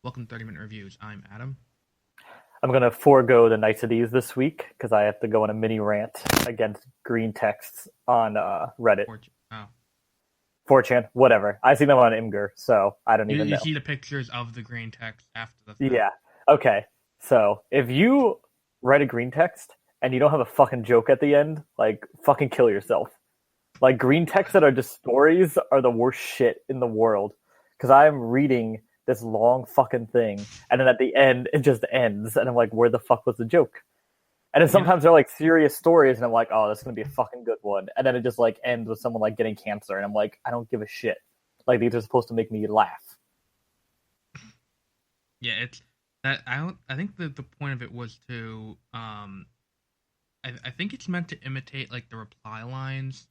Welcome to 30-Minute Reviews. I'm Adam. I'm going to forego the niceties this week because I have to go on a mini rant against green texts on Reddit. Oh. 4chan, whatever. I see them on Imgur, so I don't even know. You see the pictures of the green text after the thing. Yeah. Okay. So if you write a green text and you don't have a fucking joke at the end, like, fucking kill yourself. Like, green texts that are just stories are the worst shit in the world. Because I'm reading this long fucking thing, and then at the end, it just ends, and I'm like, where the fuck was the joke? And then sometimes they're like serious stories, and I'm like, oh, this is gonna be a fucking good one. And then it just like ends with someone like getting cancer, and I'm like, I don't give a shit. Like, these are supposed to make me laugh. Yeah, it's that I think the point of it was to I think it's meant to imitate like the reply lines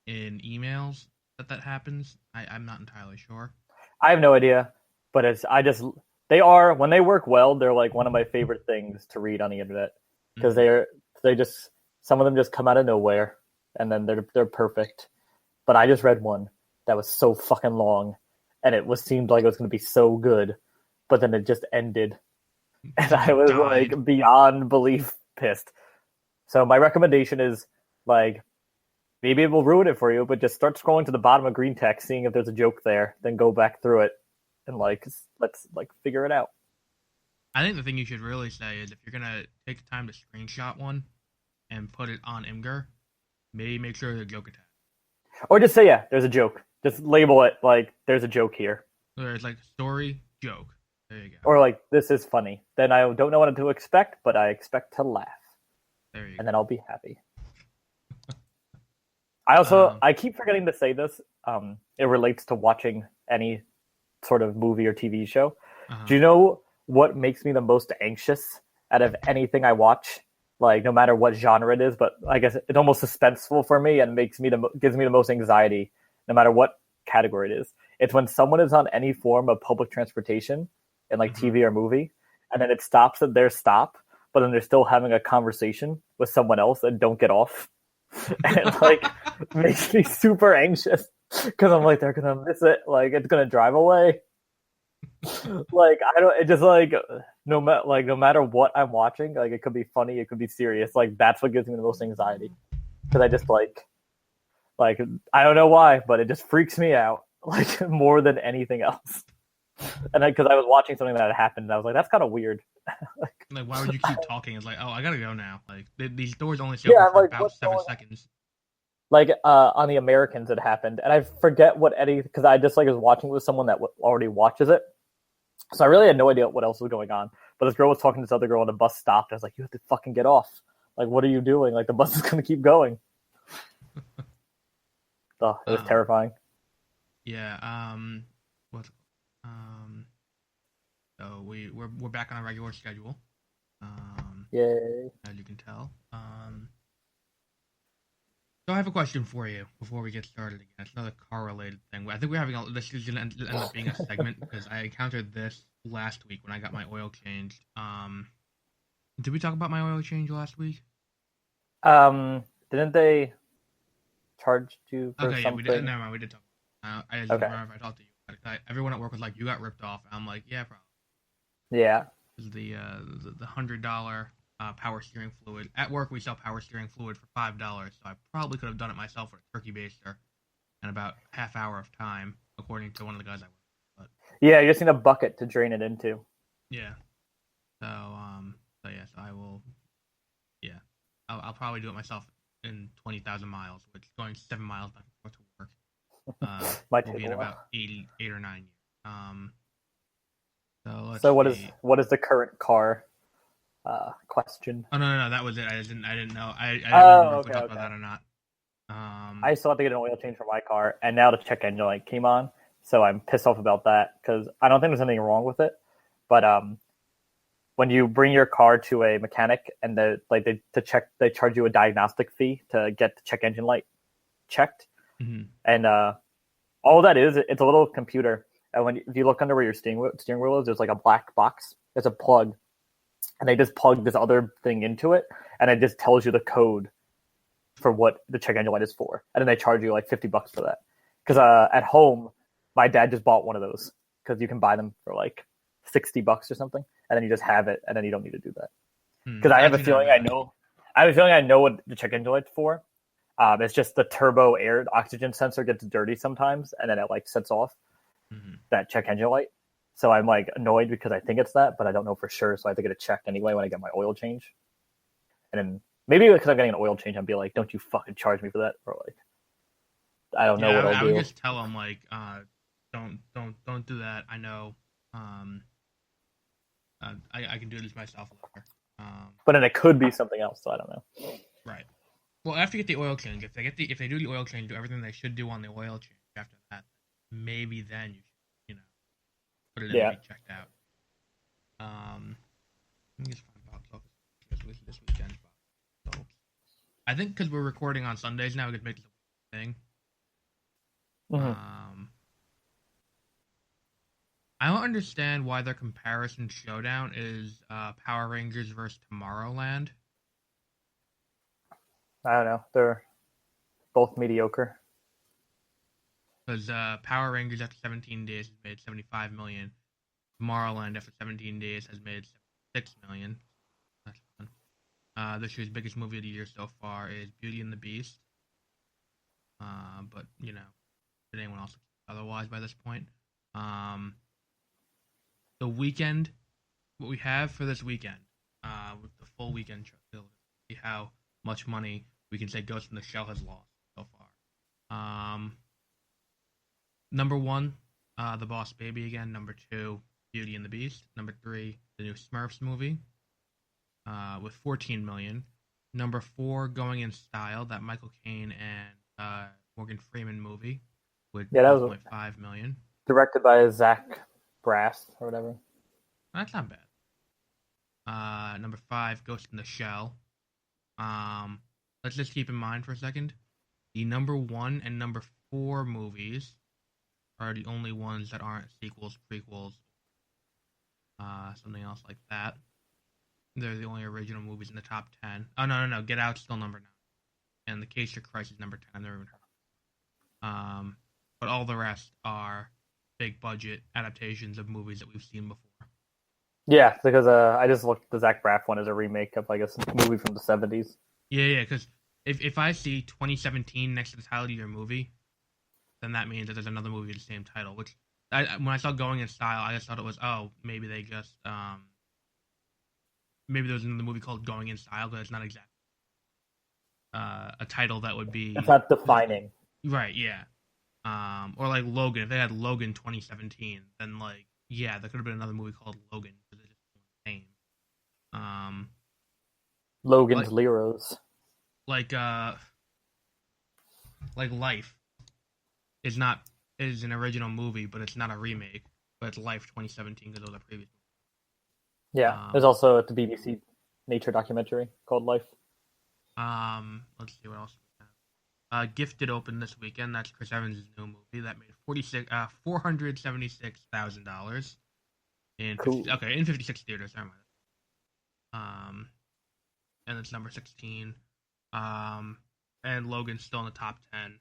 in emails that happens. I'm not entirely sure. I have no idea, but they are, when they work well, they're like one of my favorite things to read on the internet because some of them just come out of nowhere and then they're perfect. But I just read one that was so fucking long and seemed like it was going to be so good, but then it just ended and I was like beyond belief pissed. So my recommendation is, like, maybe it will ruin it for you, but just start scrolling to the bottom of green text, seeing if there's a joke there, then go back through it and let's figure it out. I think the thing you should really say is if you're gonna take the time to screenshot one and put it on Imgur, maybe make sure there's a joke attached. Or just say, yeah, there's a joke. Just label it like there's a joke here. There's like story, joke. There you go. Or like, this is funny. Then I don't know what to expect, but I expect to laugh. There you go. And then I'll be happy. I keep forgetting to say this. It relates to watching any sort of movie or TV show. Do you know what makes me the most anxious out of anything I watch? Like, no matter what genre it is, but I guess it's almost suspenseful for me and gives me the most anxiety, no matter what category it is. It's when someone is on any form of public transportation in like TV or movie, and then it stops at their stop, but then they're still having a conversation with someone else and don't get off. And it like makes me super anxious because I'm like, they're gonna miss it, like it's gonna drive away. Like, I don't, it just like no matter what I'm watching, like it could be funny, it could be serious, like that's what gives me the most anxiety because I just like I don't know why, but it just freaks me out like more than anything else. And because I was watching something that had happened, and I was like, that's kind of weird. Like, why would you keep talking? It's like, oh, I gotta go now. Like, these doors only stay open for about 7 seconds. Like, on the Americans, it happened, and I forget what because I just like was watching with someone that already watches it, so I really had no idea what else was going on. But this girl was talking to this other girl, and the bus stopped. I was like, you have to fucking get off. Like, what are you doing? Like, the bus is gonna keep going. Oh, it was terrifying. Yeah. So we're back on our regular schedule. Yay! As you can tell. So I have a question for you before we get started again. It's another car-related thing. I think this is gonna end up being a segment because I encountered this last week when I got my oil changed. Did we talk about my oil change last week? Didn't they charge you for something? Yeah, we did. Never mind, we did talk. I just don't remember if I talked to you. Everyone at work was like, "You got ripped off." And I'm like, "Yeah, probably." Yeah. The $100 power steering fluid at work. We sell power steering fluid for $5, so I probably could have done it myself with a turkey baster in about half hour of time, according to one of the guys I work with. But, yeah, you just need a bucket to drain it into. Yeah. So I will. Yeah, I'll probably do it myself in 20,000 miles, which going 7 miles back and forth to work. Will be in about 8 or 9 years. So what is the current car question? Oh no, that was it. I didn't know. I didn't remember if we talked about that or not. I still have to get an oil change for my car, and now the check engine light came on, so I'm pissed off about that because I don't think there's anything wrong with it. But when you bring your car to a mechanic and they charge you a diagnostic fee to get the check engine light checked. And all that is, it's a little computer. And if you look under where your steering wheel is, there's like a black box. There's a plug, and they just plug this other thing into it, and it just tells you the code for what the check engine light is for. And then they charge you like $50 for that. Because at home, my dad just bought one of those because you can buy them for like $60 or something, and then you just have it, and then you don't need to do that. Because I have a feeling I know what the check engine light's for. It's just the turbo air oxygen sensor gets dirty sometimes, and then it like sets off that check engine light. So I'm like annoyed because I think it's that, but I don't know for sure. So I have to get it checked anyway when I get my oil change. And then maybe because I'm getting an oil change, I'll be like, "Don't you fucking charge me for that?" Or like, I don't know what I'll do. I would just tell them like, don't do that. I know. I can do this myself later. But then it could be something else, so I don't know. Right. Well, after you get the oil change, if they do the oil change, do everything they should do on the oil change. After that, maybe then you should, put it in and be checked out. Let me just find box office this weekend. So, I think because we're recording on Sundays now, we could make this a thing. I don't understand why their comparison showdown is Power Rangers versus Tomorrowland. I don't know. They're both mediocre. Because Power Rangers after 17 days has made $75 million. Tomorrowland after 17 days has made $6 million. That's fun. This year's biggest movie of the year so far is Beauty and the Beast. But, did anyone else otherwise by this point? The weekend, what we have for this weekend, with the full weekend show, see how much money we can say Ghost in the Shell has lost so far. Number 1, The Boss Baby again. Number 2, Beauty and the Beast. Number 3, the new Smurfs movie, with $14 million. Number 4, Going in Style, that Michael Caine and Morgan Freeman movie, with $12.5 million. Directed by Zach Braff or whatever. That's not bad. Number 5, Ghost in the Shell. Let's just keep in mind for a second, the number 1 and number 4 movies are the only ones that aren't sequels, prequels, something else like that. They're the only original movies in the top 10. Oh, no. Get Out's still number 9. And The Case for Christ is number 10. I've never even heard. But all the rest are big budget adaptations of movies that we've seen before. Yeah, because I just looked, the Zach Braff one is a remake of, I guess, a movie from the 70s. Yeah, because if I see 2017 next to the title of your movie, then that means that there's another movie with the same title. Which, when I saw Going in Style, I just thought it was, maybe they just, maybe there was another movie called Going in Style, but it's not exactly a title that would be... It's not defining. Right, yeah. Or like Logan, if they had Logan 2017, then like, yeah, there could have been another movie called Logan, because it's just the same. Logan's Leros. Like Life is an original movie, but it's not a remake. But it's Life 2017 because it was a previous movie. Yeah, there's also the BBC nature documentary called Life. Let's see what else we have. Gifted opened this weekend. That's Chris Evans' new movie that made $476,000 in 56 theaters. Never mind. And it's number 16. And Logan's still in the top 10.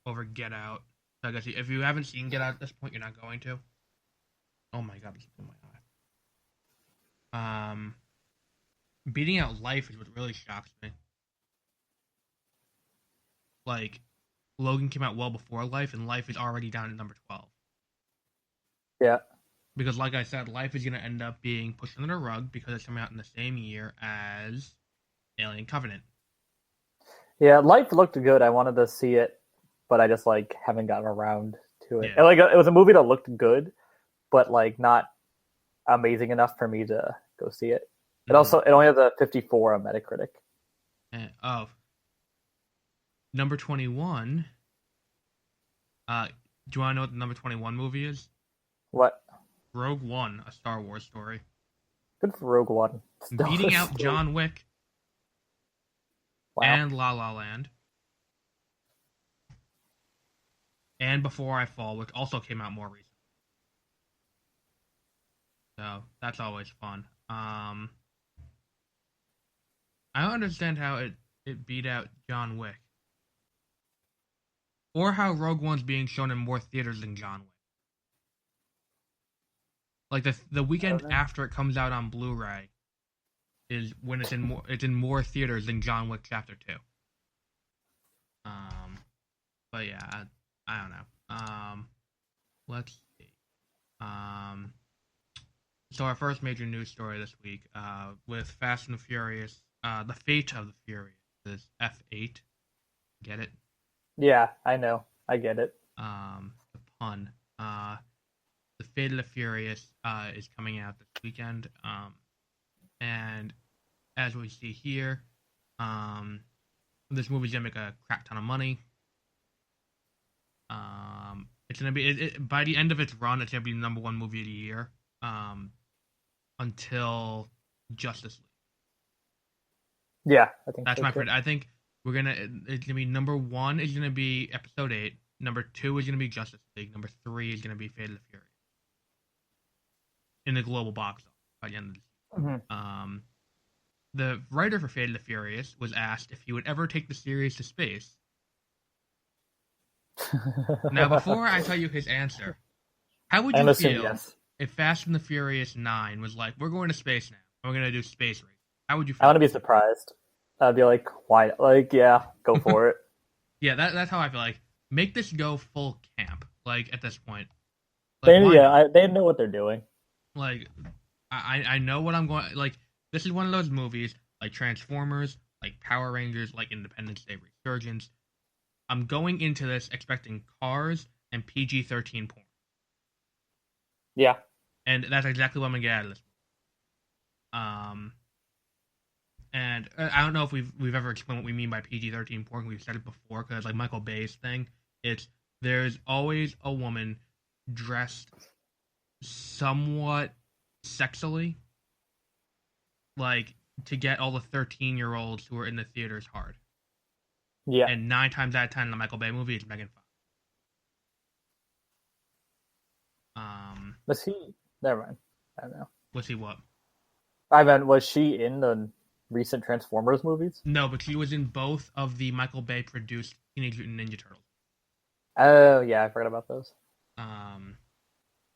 Over Get Out. So I guess if you haven't seen Get Out at this point, you're not going to. Oh my god, it's in my eye. Beating out Life is what really shocks me. Like, Logan came out well before Life, and Life is already down at number 12. Yeah. Because, like I said, Life is going to end up being pushed under the rug because it's coming out in the same year as Alien Covenant. Yeah, Life looked good. I wanted to see it, but I just haven't gotten around to it. Yeah. It was a movie that looked good, but not amazing enough for me to go see it. It only has a 54 on Metacritic. Number 21. Do you want to know what the number 21 movie is? What? Rogue One, a Star Wars story. Good for Rogue One. Beating out John Wick. Wow. And La La Land. And Before I Fall, which also came out more recently. So, that's always fun. I don't understand how it beat out John Wick. Or how Rogue One's being shown in more theaters than John Wick. Like the weekend after it comes out on Blu-ray is when it's in more theaters than John Wick Chapter 2. But yeah, I don't know. Let's see. So our first major news story this week, with Fast and the Furious, the fate of the Furious is F8. Get it? Yeah, I know. I get it. The pun. The Fate of the Furious is coming out this weekend. And as we see here, this movie's gonna make a crap ton of money. It's gonna be by the end of its run, it's gonna be the number one movie of the year. Until Justice League. Yeah, I think that's my prediction. I think it's gonna be number one is gonna be Episode 8. Number 2 is gonna be Justice League. Number 3 is gonna be Fate of the Furious. In the global box office by the end of the season. Mm-hmm. The writer for Fate of the Furious was asked if he would ever take the series to space. Now, before I tell you his answer, how would you feel if Fast and the Furious 9 was like, we're going to space now, and we're going to do space race? How would you feel? I want to be surprised. I'd be like, why? Like, yeah, go for it. Yeah, that's how I feel. Like, make this go full camp, like, at this point. Like, they know what they're doing. Like, I know what I'm going... Like, this is one of those movies, like Transformers, like Power Rangers, like Independence Day Resurgence. I'm going into this expecting cars and PG-13 porn. Yeah. And that's exactly what I'm going to get out of this movie. And I don't know if we've ever explained what we mean by PG-13 porn. We've said it before, because like Michael Bay's thing, there's always a woman dressed somewhat sexily, like, to get all the 13-year-olds who are in the theaters hard. Yeah. And 9 times out of 10 in the Michael Bay movie, it's Megan Fox. Was he... Never mind. I don't know. Was he what? I meant, was she in the recent Transformers movies? No, but she was in both of the Michael Bay produced Teenage Mutant Ninja Turtles. Oh, yeah, I forgot about those.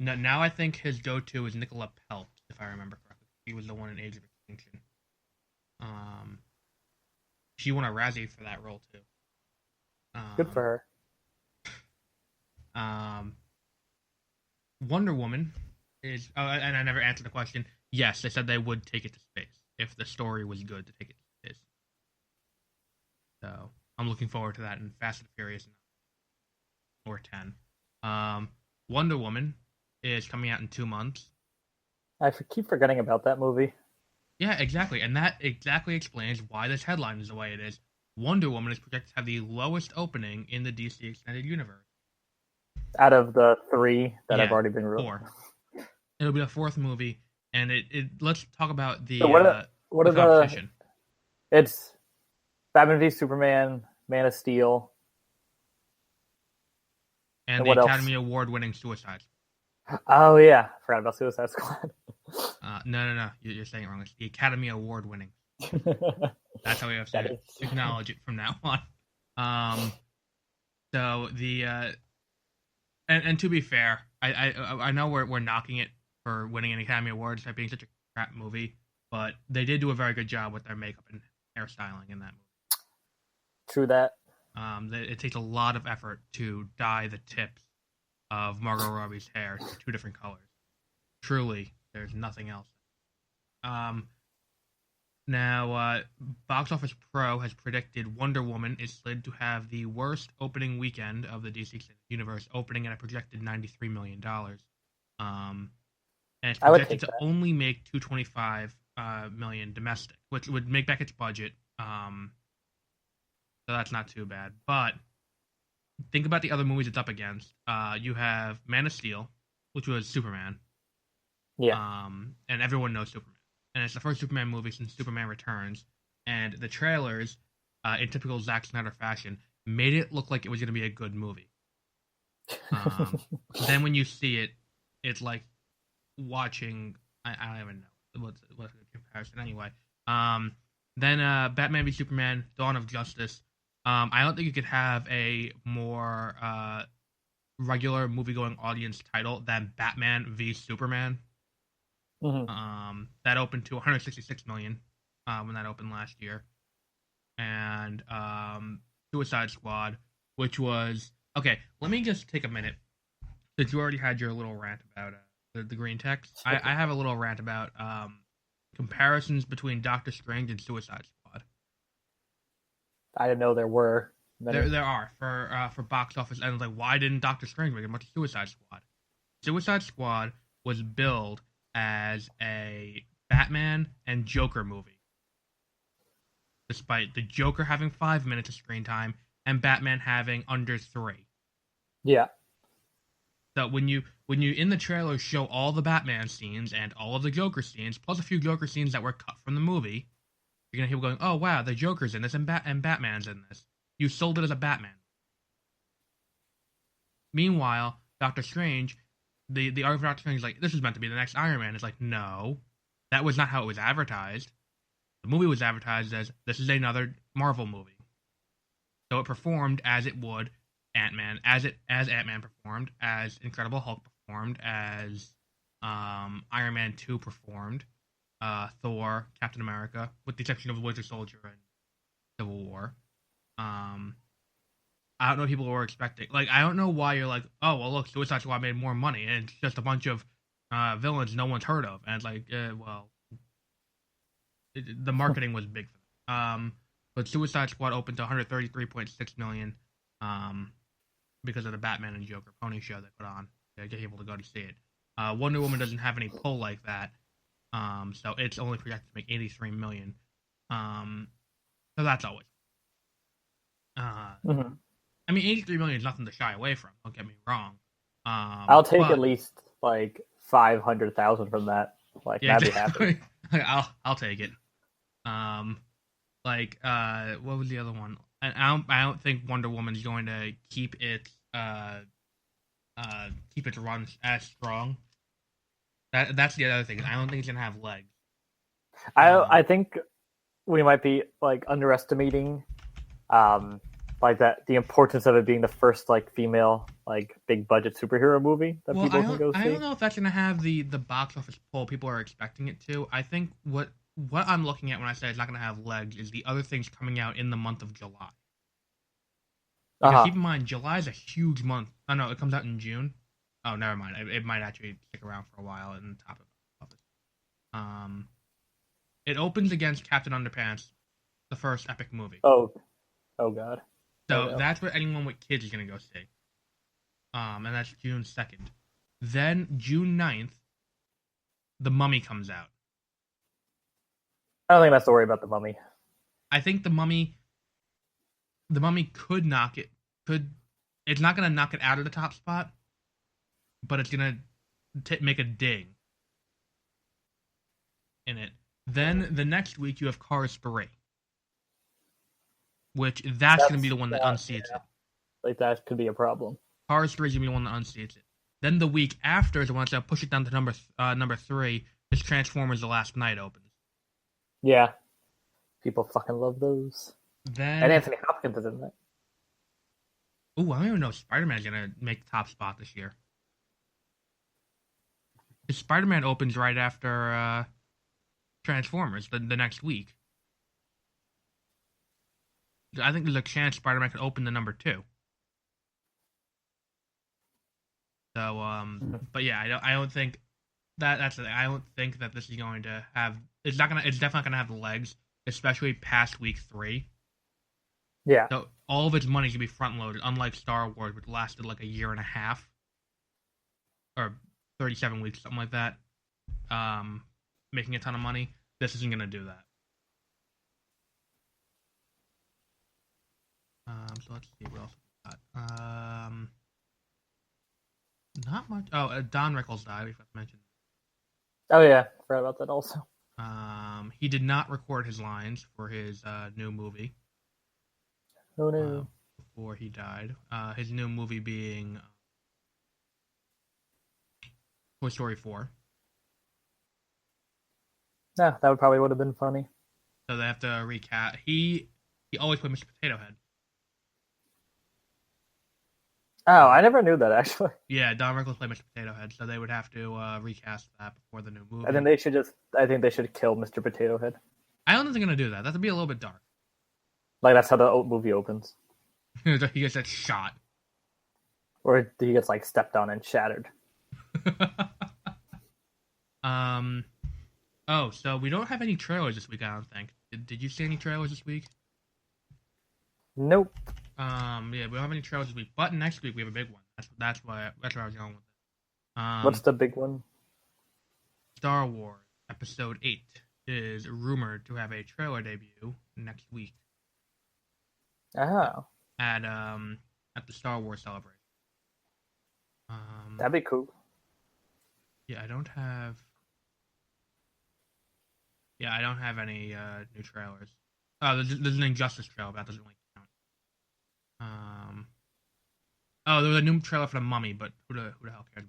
Now I think his go-to is Nicola Pelt, if I remember correctly. He was the one in Age of Extinction. She won a Razzie for that role too. Good for her. Wonder Woman is... Oh, and I never answered the question. Yes, they said they would take it to space if the story was good to take it to space. So I'm looking forward to that in Fast and Furious 9 or 10. Wonder Woman is coming out in 2 months. I keep forgetting about that movie. Yeah, exactly. And that exactly explains why this headline is the way it is. Wonder Woman is projected to have the lowest opening in the DC Extended Universe. Out of the 3 that have already been released. 4. It'll be the 4th movie. And let's talk about the, so what the competition. It's Batman v Superman, Man of Steel. And the Academy Award-winning Suicide Squad. Oh, yeah. I forgot about Suicide Squad. No. You're saying it wrong. It's the Academy Award-winning. That's how we have to acknowledge it from now on. So the... And to be fair, I know we're knocking it for winning an Academy Award for being such a crap movie, but they did do a very good job with their makeup and hairstyling in that movie. True that. It takes a lot of effort to dye the tips of Margot Robbie's hair to 2 different colors. Truly, there's nothing else. Now, Box Office Pro has predicted Wonder Woman is slated to have the worst opening weekend of the DC Universe, opening at a projected $93 million. And it's projected to only make $225 million domestic, which would make back its budget. So that's not too bad. But think about the other movies it's up against. You have Man of Steel, which was Superman. Yeah. And everyone knows Superman. And it's the first Superman movie since Superman Returns. And the trailers, in typical Zack Snyder fashion, made it look like it was going to be a good movie. Then when you see it, it's like watching... I don't even know what's the comparison anyway. Then Batman v Superman, Dawn of Justice. I don't think you could have a more regular movie-going audience title than Batman v Superman. That opened to 166 million when that opened last year, and Suicide Squad, which was okay. Let me just take a minute since you already had your little rant about the green text. I have a little rant about comparisons between Doctor Strange and Suicide Squad. I didn't know there were many. There are for box office, and like, why didn't Doctor Strange make as much as Suicide Squad? Suicide Squad was billed as a Batman and Joker movie, despite the Joker having 5 minutes of screen time and Batman having under 3. Yeah. So when you in the trailer show all the Batman scenes and all of the Joker scenes, plus a few Joker scenes that were cut from the movie, you're gonna hear people going, "Oh wow, the Joker's in this and Batman's in this." You sold it as a Batman. Meanwhile, Doctor Strange, the art of Doctor Strange is like, this is meant to be the next Iron Man. It's like, no, that was not how it was advertised. The movie was advertised as, this is another Marvel movie. So it performed as it would Ant-Man, as Ant-Man performed, as Incredible Hulk performed, as Iron Man 2 performed, Thor, Captain America, with the exception of the Winter Soldier and Civil War. I don't know what people were expecting. Like, I don't know why you're like, oh, well, look, Suicide Squad made more money, and it's just a bunch of villains no one's heard of. And it's like, the marketing was big for them. But Suicide Squad opened to 133.6 million because of the Batman and Joker pony show they put on to get people to go to see it. Wonder Woman doesn't have any pull like that, so it's only projected to make 83 million. So that's always. I mean, 83 million is nothing to shy away from. Don't get me wrong. I'll take at least like 500,000 from that. Like, yeah, I'd be happy. I'll take it. What was the other one? I don't think Wonder Woman's going to keep its run as strong. That's the other thing. I don't think it's gonna have legs. I think we might be like underestimating like that the importance of it being the first like female like big budget superhero movie that people can go see. I don't know if that's gonna have the box office pull people are expecting it to. I think what I'm looking at when I say it's not gonna have legs is the other things coming out in the month of July. Because keep in mind, July is a huge month. Oh no, it comes out in June. Oh, never mind. It might actually stick around for a while in the top of it. It opens against Captain Underpants, the first epic movie. Oh God. So that's what anyone with kids is gonna go see. And that's June 2nd. Then June 9th, The Mummy comes out. I don't think I have to worry about The Mummy. I think The Mummy could knock it. It's not gonna knock it out of the top spot, but it's gonna make a ding in it. Then the next week you have Cars 3. That's going to be the one that unseats it. Like, that could be a problem. Cars 3 is going to be the one that unseats it. Then the week after is the one that's going to push it down to number 3, is Transformers The Last Night opens. Yeah. People fucking love those. And Anthony Hopkins is in that. Ooh, I don't even know if Spider-Man's going to make the top spot this year. Because Spider-Man opens right after Transformers the next week. I think there's a chance Spider-Man could open the number 2. So, but yeah, I don't think that's the thing. I don't think that this is going to have. It's definitely not gonna have the legs, especially past week 3. Yeah. So all of its money is gonna be front loaded, unlike Star Wars, which lasted like a year and a half, or 37 weeks, something like that, making a ton of money. This isn't gonna do that. So let's see what else we got. Not much. Oh, Don Rickles died. We mentioned. Oh yeah, forgot about that also. He did not record his lines for his new movie. Oh no! Before he died, his new movie being Toy Story 4. Yeah, that would have been funny. So they have to recast. He always played Mr. Potato Head. Oh, I never knew that actually. Yeah, Don Rickles played Mr. Potato Head, so they would have to recast that before the new movie. And then I think they should kill Mr. Potato Head. I don't think they're gonna do that. That would be a little bit dark. Like that's how the movie opens. He gets that shot. Or he gets like stepped on and shattered. Oh, so we don't have any trailers this week, I don't think. Did you see any trailers this week? Nope. Yeah, we don't have any trailers this week, but next week we have a big one. That's where I was going with it. What's the big one? Star Wars Episode 8 is rumored to have a trailer debut next week. Oh. At the Star Wars celebration. That'd be cool. Yeah, I don't have any new trailers. Oh, there's an Injustice trailer, but that doesn't really count. Oh, there was a new trailer for The Mummy, but who the hell cares?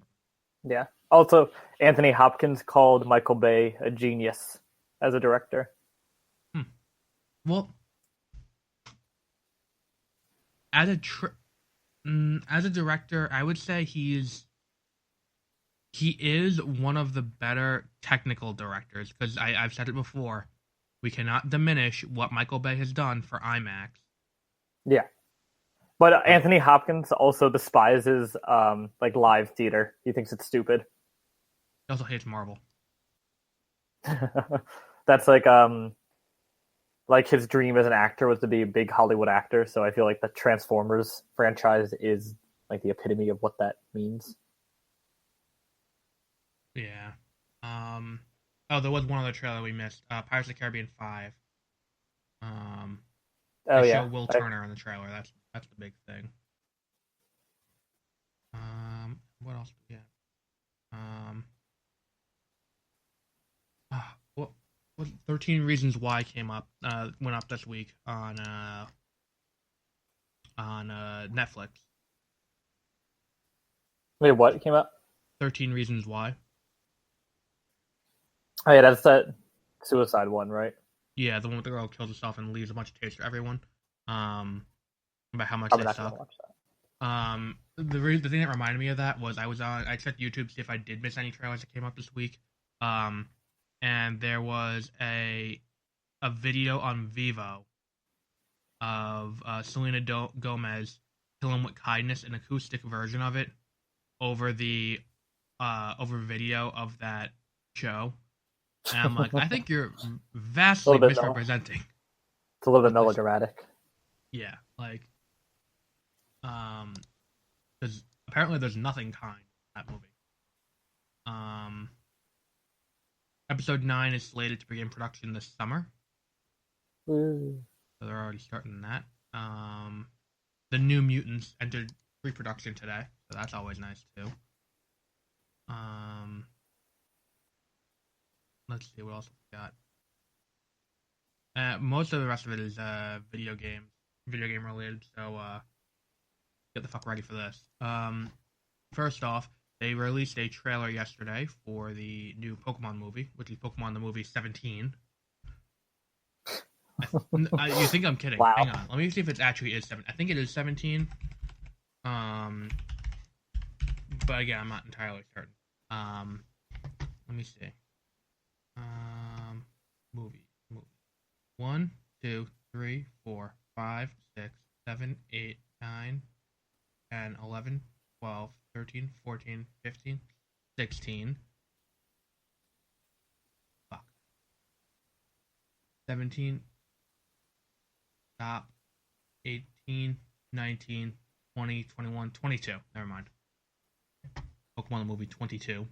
Yeah. Also, Anthony Hopkins called Michael Bay a genius as a director. Well, as a director, I would say he is one of the better technical directors, because I've said it before. We cannot diminish what Michael Bay has done for IMAX. Yeah. But Anthony Hopkins also despises like live theater. He thinks it's stupid. He also hates Marvel. That's like his dream as an actor was to be a big Hollywood actor, so I feel like the Transformers franchise is like the epitome of what that means. Yeah. Oh, there was one other trailer we missed. Pirates of the Caribbean 5. They show Will Turner in the trailer. That's the big thing. What else do we have? What 13 Reasons Why went up this week on Netflix. Wait, what came up? 13 Reasons Why. Oh yeah, that's that suicide one, right? Yeah, the one with the girl who kills herself and leaves a bunch of tapes for everyone. About how much they suck. The thing that reminded me of that was I checked YouTube to see if I did miss any trailers that came up this week. And there was a video on Vivo of Selena Gomez, Kill 'Em With Kindness, an acoustic version of it over video of that show. And I'm like, I think you're vastly misrepresenting. It's a little bit melodramatic. Yeah, like, because apparently there's nothing kind in that movie. Episode 9 is slated to begin production this summer. So they're already starting that. The New Mutants entered pre-production today, so that's always nice too. Let's see what else we got. Most of the rest of it is video game related, so get the fuck ready for this. First off, they released a trailer yesterday for the new Pokemon movie, which is Pokemon the movie 17. You think I'm kidding? Wow. Hang on, let me see if it actually is 7. I think it is 17. But again, I'm not entirely certain. Let me see. Movie. 1, 2, 3, 4, 5, 6, 7, 8, 9, 10, 11, 12, 13, 14, 15, 16. Fuck. 17. Stop. 18, 19, 20, 21, 22. Never mind. Pokemon the movie 22.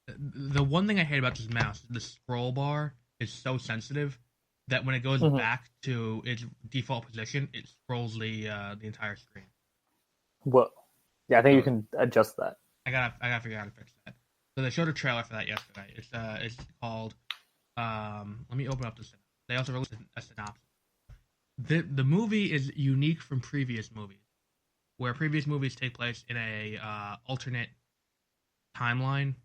The one thing I hate about this mouse, the scroll bar is so sensitive that when it goes back to its default position, it scrolls the entire screen. Well, yeah, I think you can adjust that. I gotta figure out how to fix that. So they showed a trailer for that yesterday. It's called. Let me open up the synopsis. They also released a synopsis. The movie is unique from previous movies, where previous movies take place in a alternate timeline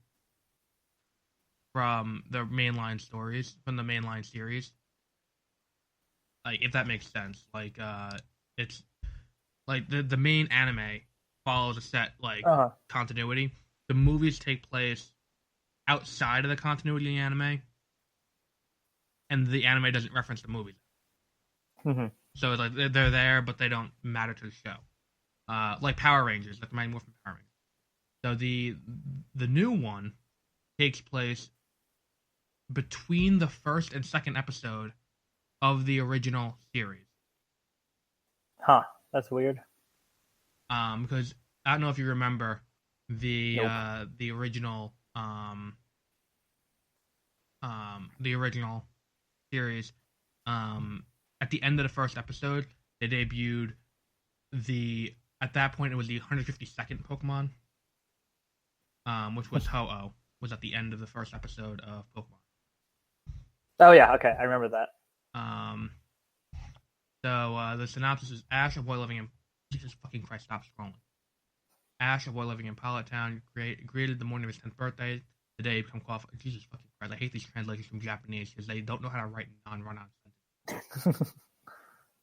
from the mainline stories, from the mainline series. Like, if that makes sense. Like, it's like the main anime follows a set like continuity. The movies take place outside of the continuity of the anime, and the anime doesn't reference the movies. Mm-hmm. So it's like they're there, but they don't matter to the show. Like Power Rangers, like the Mighty Morphin Power Rangers. So the new one takes place between the first and second episode of the original series. Huh, that's weird. Because I don't know if you remember the original the original series. At the end of the first episode, they debuted at that point it was the 152nd Pokemon, which was Ho-Oh, was at the end of the first episode of Pokemon. Oh yeah, okay, I remember that. So the synopsis is Ash, a boy living in Jesus fucking Christ, stop scrolling. Ash, a boy living in Pallet Town, greeted the morning of his 10th birthday. The day he became qualified. Jesus fucking Christ, I hate these translations from Japanese because they don't know how to write non-run-on sentences.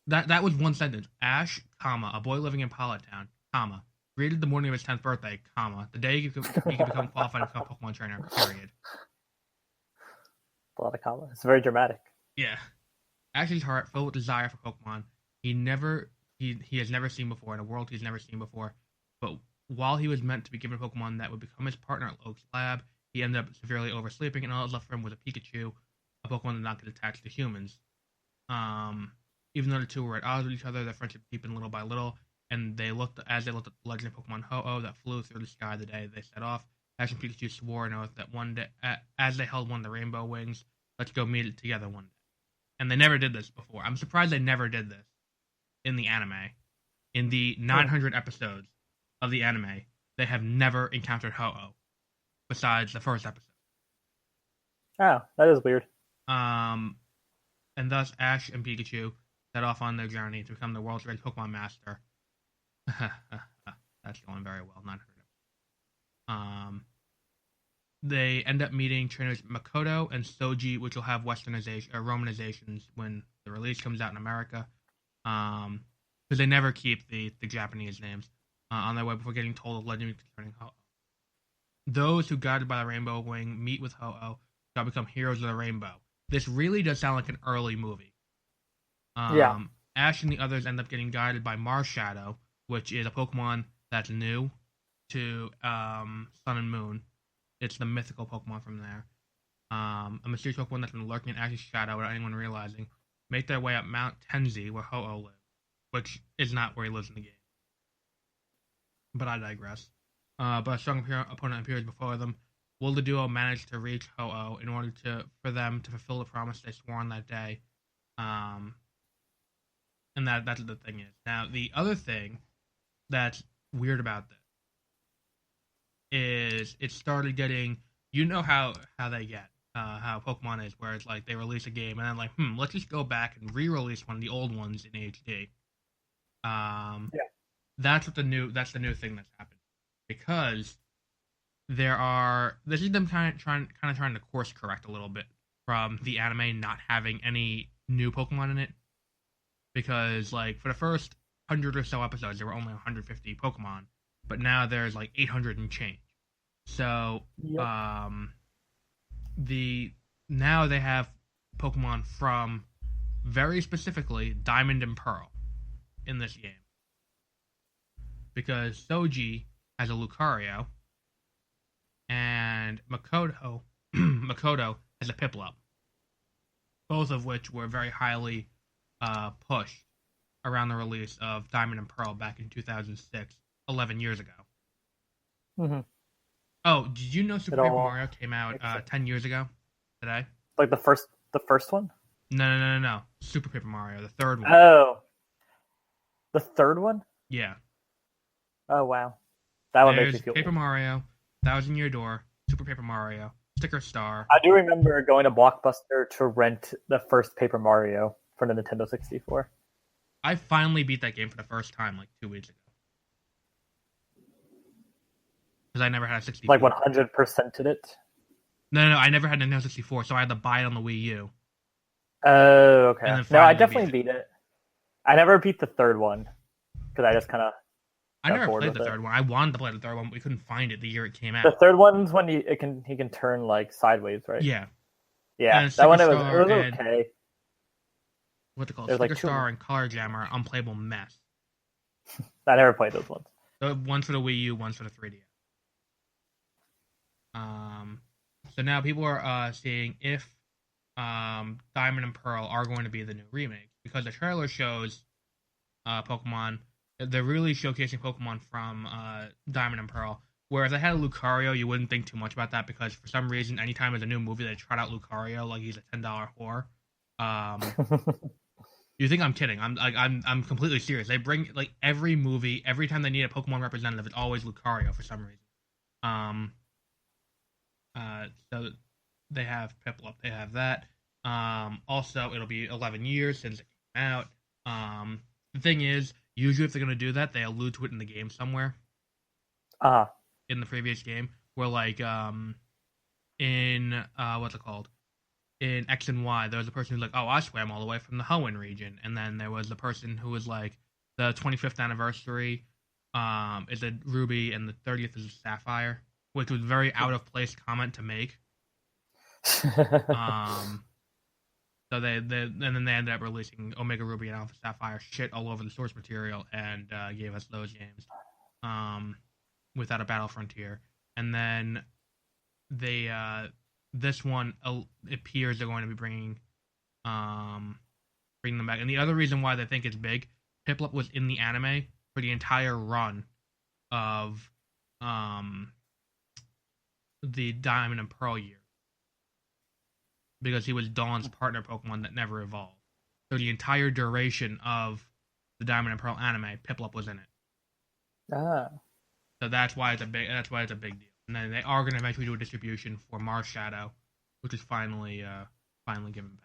That was one sentence. Ash, comma, a boy living in Pallet Town, comma, greeted the morning of his 10th birthday, comma, the day he could become qualified to become a Pokemon trainer, period. A lot of comma. It's very dramatic. Yeah. Ash's heart, filled with desire for Pokemon, he has never seen before, in a world he's never seen before. But while he was meant to be given a Pokemon that would become his partner at Oak's lab, he ended up severely oversleeping, and all that was left for him was a Pikachu, a Pokemon that did not get attached to humans. Even though the two were at odds with each other, their friendship deepened little by little, and as they looked at the legend of Pokemon Ho-Oh that flew through the sky the day they set off, Ash and Pikachu swore an oath that one day, as they held one of the rainbow wings, let's go meet it together one day. And they never did this before. I'm surprised they never did this in the anime. In the 900 episodes of the anime, they have never encountered Ho-Oh, besides the first episode. Oh, that is weird. And thus, Ash and Pikachu set off on their journey to become the world's greatest Pokemon master. That's going very well. 900. They end up meeting trainers Makoto and Soji, which will have Romanizations when the release comes out in America. Because they never keep the Japanese names on their way before getting told of legend concerning Ho-Oh. Those who, guided by the Rainbow Wing, meet with Ho-Oh shall become heroes of the Rainbow. This really does sound like an early movie. Yeah. Ash and the others end up getting guided by Marshadow, which is a Pokemon that's new to Sun and Moon. It's the mythical Pokemon from there. A mysterious Pokemon that's been lurking in Ash's shadow without anyone realizing. Make their way up Mount Tenzi, where Ho-Oh lives, which is not where he lives in the game. But I digress. But a strong opponent appears before them. Will the duo manage to reach Ho-Oh in order for them to fulfill the promise they swore on that day? And that's what the thing is. Now, the other thing that's weird about this is it started getting, you know how they get, how Pokemon is, where it's like they release a game and then like, let's just go back and re-release one of the old ones in HD. Yeah. That's the new thing that's happened, because this is them kind of trying to course correct a little bit from the anime not having any new Pokemon in it, because like for the first 100 or so episodes there were only 150 Pokemon, but now there's like 800 and change. So now they have Pokemon from very specifically Diamond and Pearl in this game, because Soji has a Lucario and Makoto has a Piplup, both of which were very highly pushed around the release of Diamond and Pearl back in 2006, 11 years ago. Mm-hmm. Oh, did you know Super Paper Mario came out 10 years ago today? Like the first one? No. Super Paper Mario, the third one. Oh. The third one? Yeah. Oh, wow. That one makes me feel Paper Mario, Thousand Year Door, Super Paper Mario, Sticker Star. I do remember going to Blockbuster to rent the first Paper Mario for the Nintendo 64. I finally beat that game for the first time like 2 weeks ago. Because I never had a 64. Like 100%ed it? No, I never had a Nintendo 64, so I had to buy it on the Wii U. Oh, okay. No, I definitely beat it. I never beat the third one because I just kind of. I never played the third one. I wanted to play the third one, but we couldn't find it the year it came out. The third one's when he can turn like sideways, right? Yeah. Yeah, that one it was okay. What they call Sticker Star and Color Jammer are unplayable mess. I never played those ones. One for the Wii U, one for the 3DS. So now people are seeing if Diamond and Pearl are going to be the new remake, because the trailer shows Pokemon. They're really showcasing Pokemon from Diamond and Pearl. Whereas I had a Lucario, you wouldn't think too much about that, because for some reason, anytime there's a new movie, they trot out Lucario like he's a $10 whore. You think I'm kidding? I'm completely serious. They bring like every movie, every time they need a Pokemon representative, it's always Lucario for some reason. So they have Piplup, they have that. Also, it'll be 11 years since it came out. The thing is, usually if they're gonna do that, they allude to it in the game somewhere. In the previous game, where like in what's it called? In X and Y, there was a person who's like, "Oh, I swam all the way from the Hoenn region," and then there was the person who was like, "The 25th anniversary is a ruby, and the 30th is a sapphire," which was a very out of place comment to make. So and then they ended up releasing Omega Ruby and Alpha Sapphire shit all over the source material and gave us those games without a Battle Frontier. And then they this one appears they're going to be bringing them back. And the other reason why they think it's big, Piplup was in the anime for the entire run of the Diamond and Pearl year, because he was Dawn's partner Pokemon that never evolved. So the entire duration of the Diamond and Pearl anime, Piplup was in it. So that's why it's a big deal. And then they are going to eventually do a distribution for Mars Shadow, which is finally given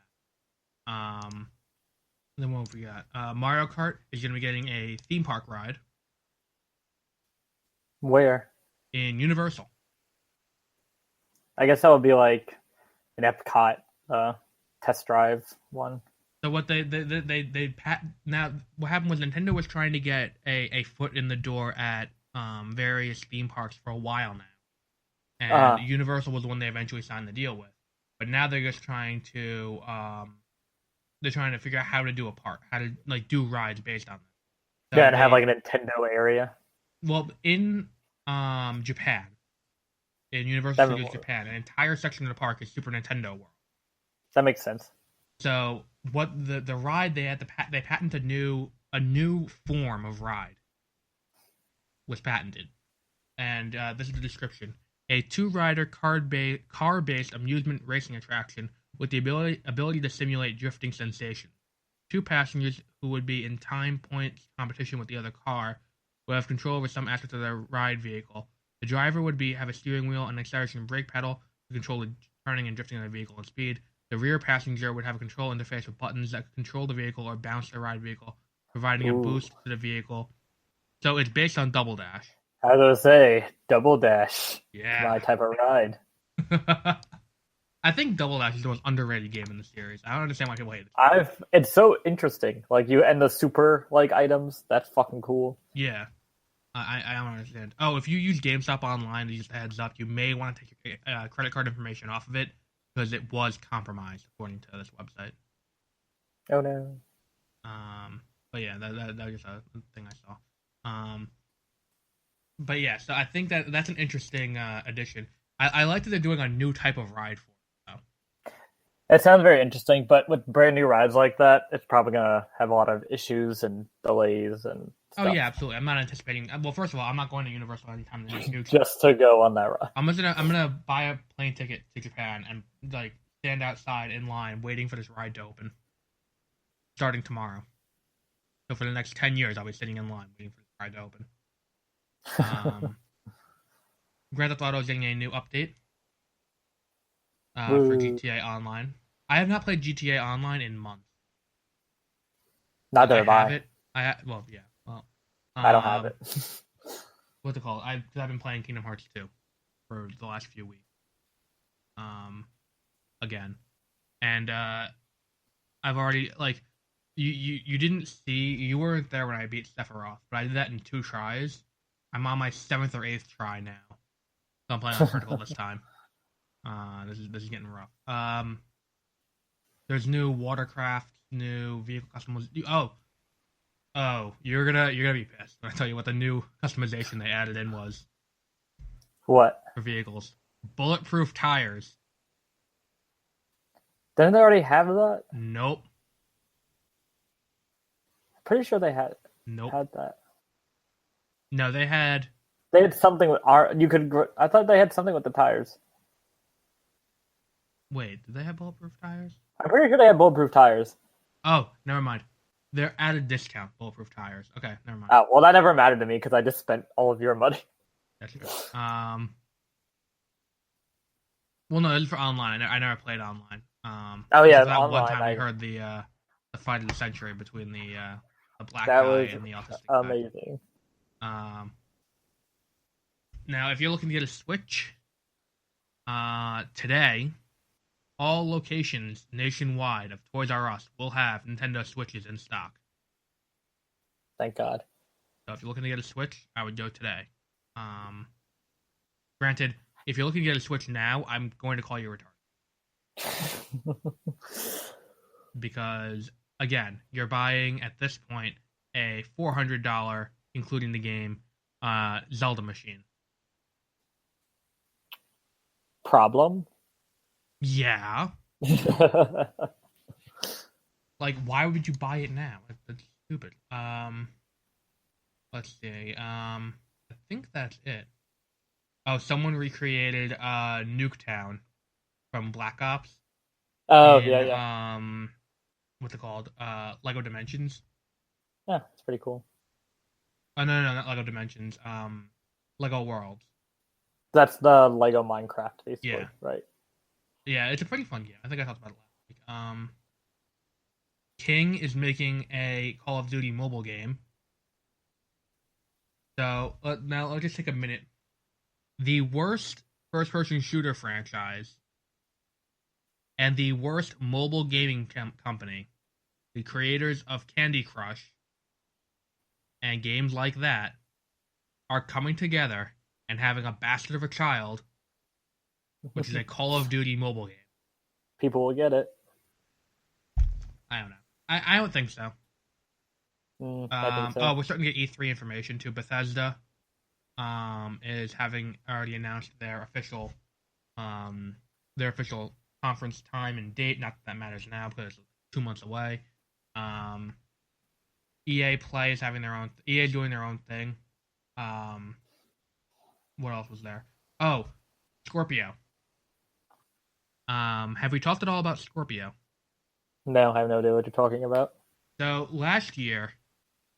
back. Then what have we got? Mario Kart is going to be getting a theme park ride. Where? In Universal. I guess that would be like an Epcot test drive one. So what now what happened was Nintendo was trying to get a foot in the door at various theme parks for a while now. And Universal was the one they eventually signed the deal with. But now they're just trying to figure out how to do a park, how to like do rides based on this. So and have like a Nintendo area. Well, in Japan, in Universal Studios Japan, an entire section of the park is Super Nintendo World. That makes sense. So what the ride they had they patented a new form of ride was patented, and this is the description. A two-rider car-based amusement racing attraction with the ability to simulate drifting sensations. Two passengers who would be in time points competition with the other car will have control over some aspects of their ride vehicle. The driver would have a steering wheel and acceleration brake pedal to control the turning and drifting of the vehicle and speed. The rear passenger would have a control interface with buttons that could control the vehicle or bounce the ride vehicle, providing a boost to the vehicle. So it's based on Double Dash. I was going to say, Double Dash. Yeah. My type of ride. I think Double Dash is the most underrated game in the series. I don't understand why people hate it. It's so interesting. Like, and the super, like, items, that's fucking cool. Yeah. I don't understand. Oh, if you use GameStop online, just a heads up, you may want to take your credit card information off of it, because it was compromised, according to this website. Oh, no. But yeah, that was just a thing I saw. But yeah, so I think that's an interesting addition. I like that they're doing a new type of ride for it, though. It sounds very interesting, but with brand new rides like that, it's probably going to have a lot of issues and delays and stuff. Oh yeah, absolutely. I'm not anticipating. Well, first of all, I'm not going to Universal anytime in the near future. Just to go on that ride. I'm gonna buy a plane ticket to Japan and like stand outside in line waiting for this ride to open, starting tomorrow. So for the next 10 years, I'll be sitting in line waiting for this ride to open. Grand Theft Auto is getting a new update for GTA Online. I have not played GTA Online in months. Not that I have it. Well, yeah. Well, I don't have it. What's it called? I've been playing Kingdom Hearts 2 for the last few weeks. Again, and I've already You didn't see, you weren't there when I beat Sephiroth, but I did that in 2 tries. I'm on my 7th or 8th try now, so I'm playing on critical this time. This is getting rough. There's new watercraft, new vehicle customization. You're gonna be pissed when I tell you what the new customization they added in was. What? For vehicles? Bulletproof tires. Didn't they already have that? Nope. Pretty sure they had. Nope. Had that. No, they had. They had something with I thought they had something with the tires. Wait, did they have bulletproof tires? I'm pretty sure they had bulletproof tires. Oh, never mind. They're at a discount. Bulletproof tires. Okay, never mind. Oh, well, that never mattered to me because I just spent all of your money. That's true. Well, no, this is for online. I never played online. Oh yeah, that online. One time I heard the fight of the century between the black guy and the autistic amazing guy. Now, if you're looking to get a Switch, today, all locations nationwide of Toys R Us will have Nintendo Switches in stock. Thank God. So if you're looking to get a Switch, I would go today. Granted, if you're looking to get a Switch now, I'm going to call you retarded. Because, again, you're buying, at this point, a $400, including the game, Zelda machine. Problem? Yeah. Like, why would you buy it now? That's stupid. Let's see. I think that's it. Oh, someone recreated Nuketown from Black Ops. Oh, yeah. What's it called? Lego Dimensions. Yeah, it's pretty cool. Oh, no, not Lego Dimensions. Lego Worlds. That's the Lego Minecraft, basically, yeah. Right? Yeah, it's a pretty fun game. I think I talked about it last week. King is making a Call of Duty mobile game. So, now let's just take a minute. The worst first-person shooter franchise and the worst mobile gaming company, the creators of Candy Crush and games like that, are coming together and having a bastard of a child, which is a Call of Duty mobile game. People will get it. I don't know. I don't think so. I think so. We're starting to get E3 information too. Bethesda is having already announced their official conference time and date. Not that matters now because it's 2 months away. EA Play is having their own. EA is doing their own thing. What else was there? Oh, Scorpio. Have we talked at all about Scorpio? No, I have no idea what you're talking about. So last year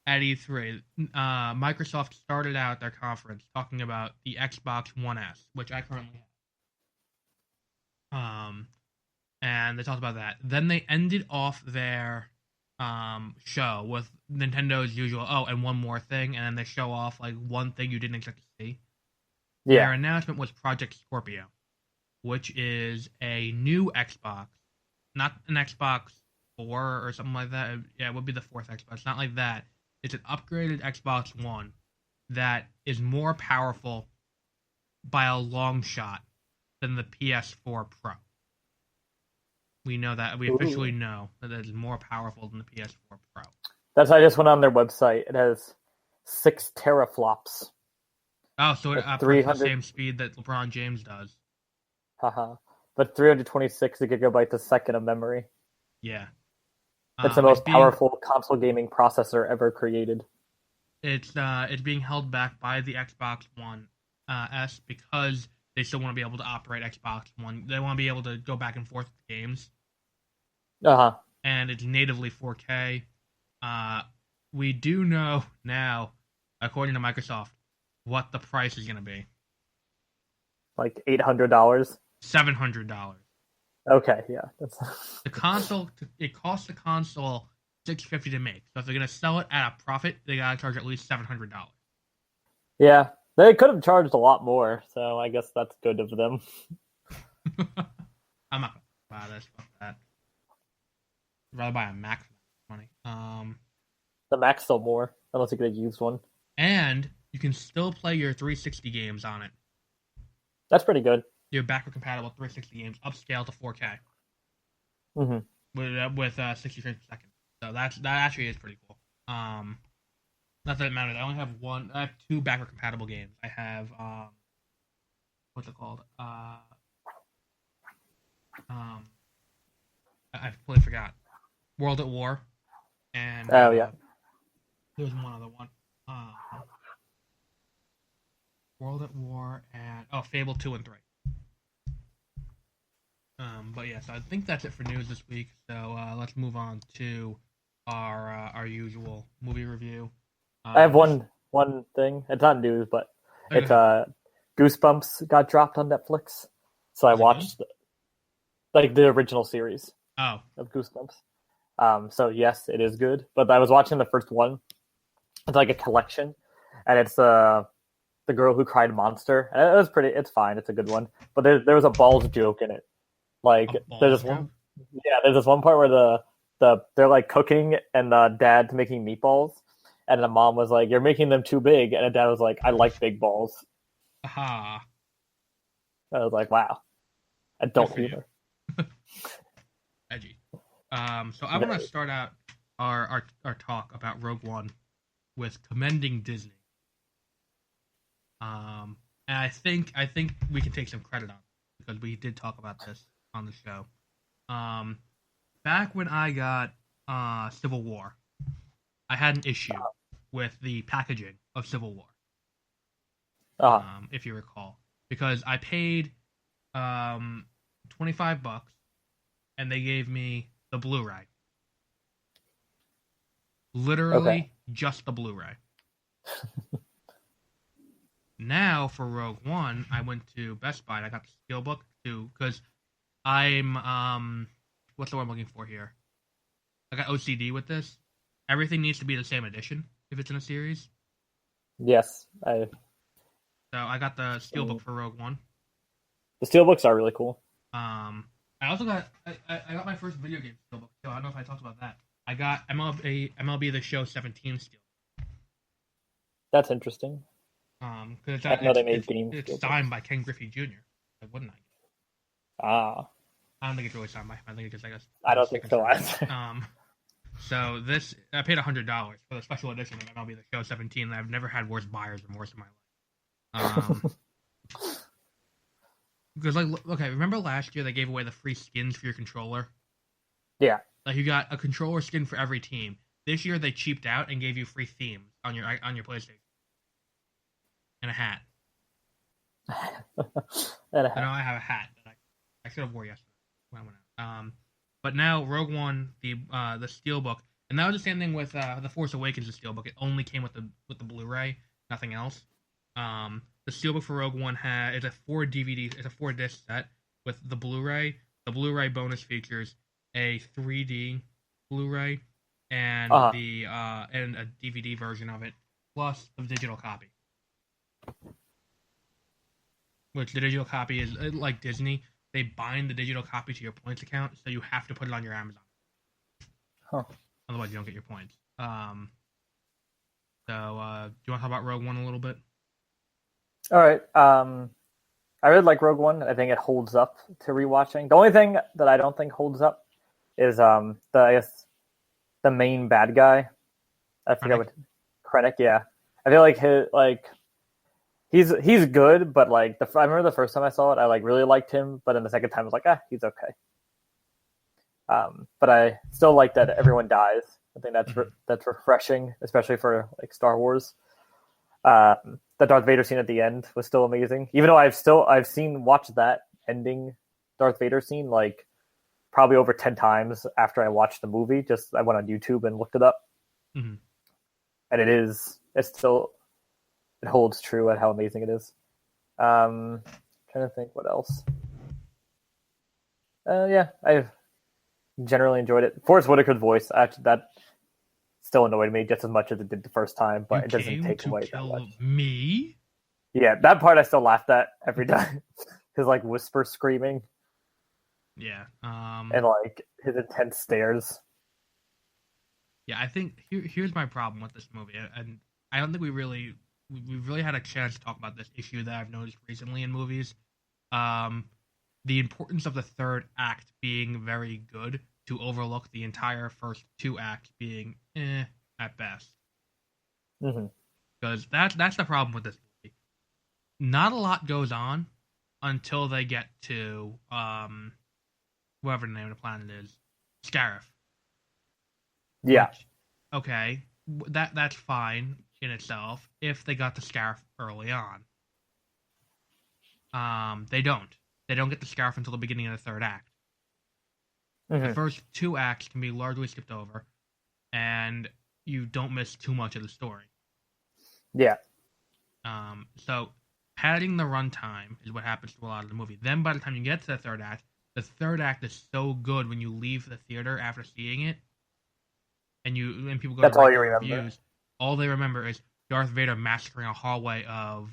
at E3, Microsoft started out their conference talking about the Xbox One S, which I currently have. And they talked about that. Then they ended off their show with Nintendo's usual, and one more thing, and then they show off like one thing you didn't expect to see. Yeah. Their announcement was Project Scorpio, which is a new Xbox, not an Xbox 4 or something like that. Yeah, it would be the 4th Xbox. It's not like that. It's an upgraded Xbox One that is more powerful by a long shot than the PS4 Pro. We know that. We officially know that it is more powerful than the PS4 Pro. I just went on their website. It has 6 teraflops. Oh, so it operates at the same speed that LeBron James does. Haha. But 326 gigabytes a second of memory. Yeah. It's the most powerful console gaming processor ever created. It's being held back by the Xbox One S because they still want to be able to operate Xbox One. They want to be able to go back and forth with games. Uh-huh. And it's natively 4K. We do know now, according to Microsoft, what the price is going to be. Like $800? $700. Okay, yeah. The console, it costs the console $650 to make. So if they're going to sell it at a profit, they got to charge at least $700. Yeah, they could have charged a lot more, so I guess that's good of them. I'm not going to buy this. Fuck that. I'd rather buy a Mac. funny. The Mac's still more, unless you get a used one. And you can still play your 360 games on it. That's pretty good. Your backward compatible 360 games, upscale to 4K. With 60 frames per second. So that actually is pretty cool. Not that it matters. I only have one. I have 2 backward compatible games. I have what's it called? I completely forgot. World at War, and yeah, there was one other one. World at War and Fable 2 and 3. But yes, I think that's it for news this week. So let's move on to our usual movie review. I have one thing. It's not news, but it's Goosebumps got dropped on Netflix, so I watched the original series of Goosebumps. So yes, it is good. But I was watching the first one. It's like a collection, and it's the Girl Who Cried Monster. And it's fine. It's a good one. But there was a balls joke in it. Like there's this one part where they're like cooking and the dad's making meatballs, and the mom was like, "You're making them too big," and the dad was like, "I like big balls." Aha! I was like, "Wow, adult humor." Edgy. So I want to start out our talk about Rogue One with commending Disney. And I think we can take some credit on it because we did talk about this on the show. Back when I got Civil War, I had an issue with the packaging of Civil War. If you recall, because I paid $25 and they gave me the Blu-ray. Literally just the Blu-ray. Now for Rogue One, I went to Best Buy and I got the Steelbook too, because I'm what's the word I'm looking for here? I got OCD with this. Everything needs to be the same edition if it's in a series. Yes, So I got the Steelbook for Rogue One. The Steelbooks are really cool. I also got I got my first video game Steelbook too. I don't know if I talked about that. I got MLB The Show 17 Steel. That's interesting. Because I know they made it's signed by Ken Griffey Jr. Why wouldn't I? I don't think it's really signed by him. I think it's just like I don't think so. So this I paid $100 for the special edition of MLB The Show 17. And I've never had worse buyer's remorse in my life. Because remember last year they gave away the free skins for your controller? Yeah. Like you got a controller skin for every team. This year they cheaped out and gave you free themes on your PlayStation. And a hat. I know I have a hat that I should have wore yesterday when I went out. But now Rogue One, the Steelbook, and that was the same thing with The Force Awakens, the Steelbook. It only came with the Blu-ray, nothing else. The Steelbook for Rogue One is a 4-disc set with the Blu-ray. The Blu-ray bonus features a 3D Blu-ray and and a DVD version of it, plus the digital copy. Which the digital copy is like Disney. They bind the digital copy to your points account, so you have to put it on your Amazon. Otherwise, you don't get your points. Do you want to talk about Rogue One a little bit? All right. I really like Rogue One. I think it holds up to rewatching. The only thing that I don't think holds up is the main bad guy. I forget what Krennic. Yeah, I feel like he's good, but I remember the first time I saw it, I really liked him, but then the second time I was like, he's okay. But I still like that everyone dies. I think that's refreshing, especially for Star Wars. The Darth Vader scene at the end was still amazing, even though I've watched that ending Darth Vader scene probably over 10 times after I watched the movie. I went on YouTube and looked it up, and it holds true at how amazing it is. Trying to think what else. I've generally enjoyed it. Forrest Whitaker's voice, actually, that still annoyed me just as much as it did the first time, but it doesn't take away that much. Me? Yeah, that part I still laughed at every time. His whisper screaming. Yeah. And his intense stares. Yeah, I think here's my problem with this movie, and I don't think we've really had a chance to talk about this issue that I've noticed recently in movies. Um, the importance of the third act being very good to overlook the entire first two acts being at best. Mm-hmm. Because that's the problem with this movie. Not a lot goes on until they get to whatever the name of the planet is, Scarif. Yeah. Which, okay, that's fine in itself if they got the Scarif early on. They don't. They don't get the Scarif until the beginning of the third act. Mm-hmm. The first two acts can be largely skipped over, and you don't miss too much of the story. Yeah. So padding the runtime is what happens to a lot of the movie. Then by the time you get to the third act is so good when you leave the theater after seeing it, and people go That's to all write you their remember. reviews. All they remember is Darth Vader massacring a hallway of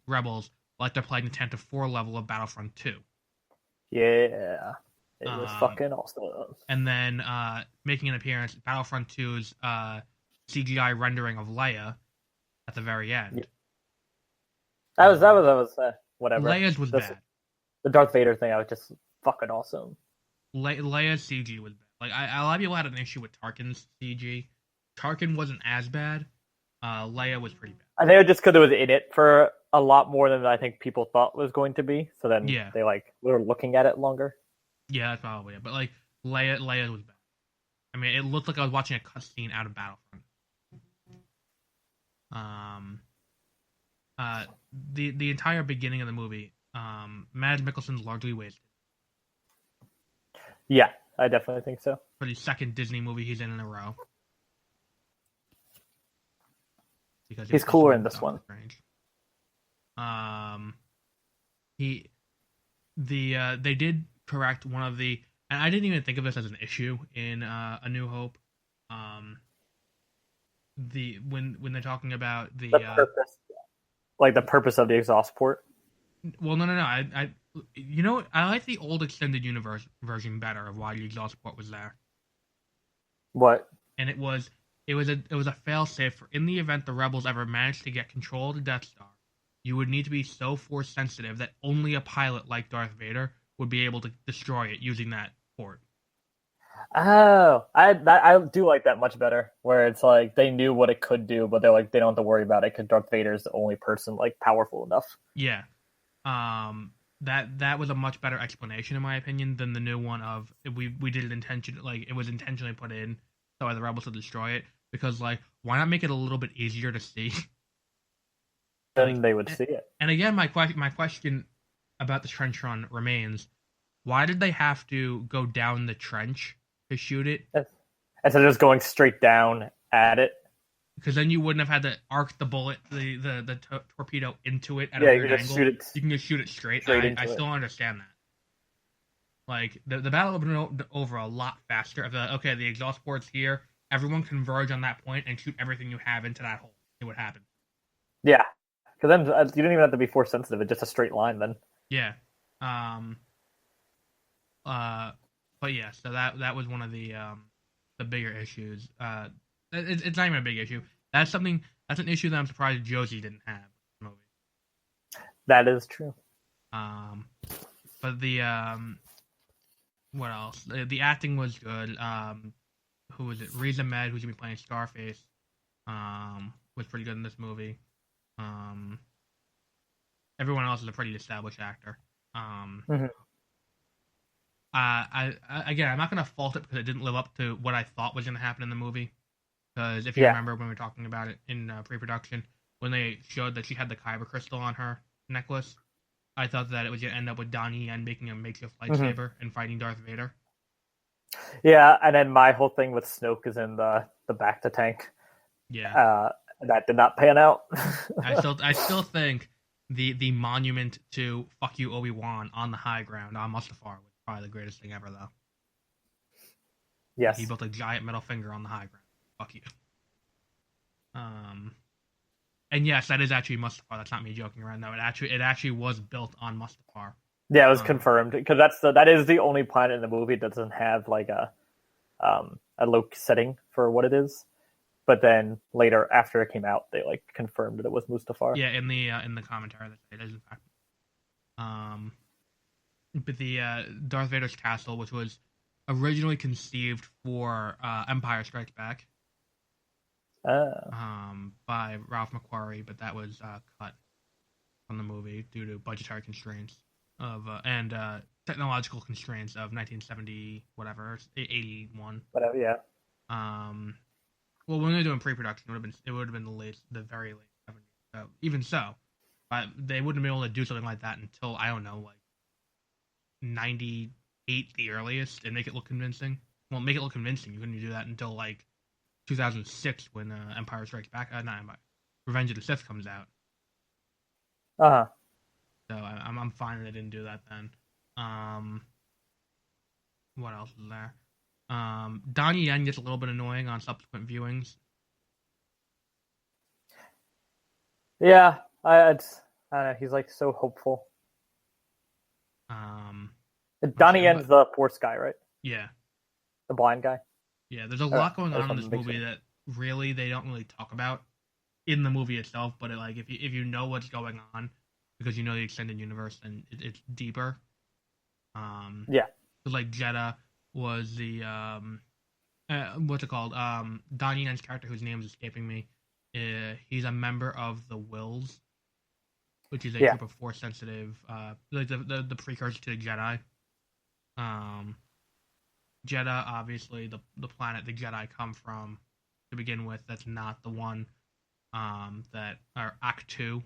rebels like they're playing the Tantive 4 level of Battlefront 2. Yeah. It was fucking awesome. And then making an appearance, Battlefront 2's CGI rendering of Leia at the very end. Yeah. That was whatever. Leia's was bad. The Darth Vader thing, I was just fucking awesome. Leia's CG was bad. Like a lot of people had an issue with Tarkin's CG. Tarkin wasn't as bad. Leia was pretty bad. I think it was just because it was in it for a lot more than I think people thought was going to be. So then they were looking at it longer. Yeah, that's probably it. But like Leia was bad. I mean, it looked like I was watching a cutscene out of Battlefront. The entire beginning of the movie, Mads Mikkelsen's largely wasted. Yeah, I definitely think so. For the second Disney movie he's in a row. Because he's cooler in this one. They did correct one of the, and I didn't even think of this as an issue in A New Hope. When they're talking about the purpose, like the purpose of the exhaust port. Well, no. I like the old extended universe version better of why the exhaust port was there. What? And it was a fail-safe for in the event the rebels ever managed to get control of the Death Star, you would need to be so force sensitive that only a pilot like Darth Vader would be able to destroy it using that port. Oh, I do like that much better. Where it's like they knew what it could do, but they're like they don't have to worry about it because Darth Vader is the only person like powerful enough. Yeah, that was a much better explanation in my opinion than the new one of we did it intentionally, like it was intentionally put in so the rebels to destroy it. Because like, why not make it a little bit easier to see? Then they would see it. And again, my question about the trench run remains: why did they have to go down the trench to shoot it instead of just going straight down at it? Because then you wouldn't have had to arc the bullet, the torpedo into it at a weird angle. You can just shoot it straight. I still don't understand that. Like the battle would have been over a lot faster. If the exhaust port's here, everyone converge on that point and shoot everything you have into that hole. See what happens. Yeah, because then you don't even have to be force sensitive. It's just a straight line then. Yeah. But yeah, so that was one of the bigger issues. It's not even a big issue. That's an issue that I'm surprised Josie didn't have in the movie. That is true. But what else? The acting was good. Who was it? Riz Ahmed, who's gonna be playing Scarface, was pretty good in this movie. Everyone else is a pretty established actor. Mm-hmm. Again, I'm not gonna fault it because it didn't live up to what I thought was gonna happen in the movie. Because if you remember when we were talking about it in pre-production, when they showed that she had the kyber crystal on her necklace, I thought that it was going to end up with Donnie Yen making a makeshift lightsaber and fighting Darth Vader. Yeah, and then my whole thing with Snoke is in the back to tank. Yeah, that did not pan out. I still think the monument to "fuck you Obi-Wan" on the high ground on Mustafar was probably the greatest thing ever, though. Yes, he built a giant metal finger on the high ground. Fuck you. And yes, that is actually Mustafar. That's not me joking around. No, it actually was built on Mustafar. Yeah, it was confirmed because that is the only planet in the movie that doesn't have like a a low setting for what it is. But then later, after it came out, they like confirmed that it was Mustafar. Yeah, in the commentary that it is in fact. But the Darth Vader's castle, which was originally conceived for Empire Strikes Back, by Ralph McQuarrie, but that was cut from the movie due to budgetary constraints and technological constraints of 1970 whatever 81. Whatever, yeah. Well, when they were doing pre-production, it would have been the very late 70s. So even so, but they wouldn't be able to do something like that until I don't know, like 98 the earliest, and make it look convincing. Well, make it look convincing. You couldn't do that until like 2006 when Empire Strikes Back. Not Empire, Revenge of the Sith comes out. So I'm fine that they didn't do that then. What else is there? Donnie Yen gets a little bit annoying on subsequent viewings. Yeah, I don't know. He's like so hopeful. Donnie Yen's the Force guy, right? Yeah. The blind guy. Yeah, there's a lot going on in this movie that really they don't really talk about in the movie itself. But like if you know what's going on because you know the extended universe, then it's deeper. Yeah. So like Jeddah was the what's it called? Donnie Yen's character, whose name is escaping me. He's a member of the Wills, which is a group of Force sensitive, like the precursor to the Jedi. Jeddah, obviously, the planet the Jedi come from to begin with. That's not the one that or Act 2.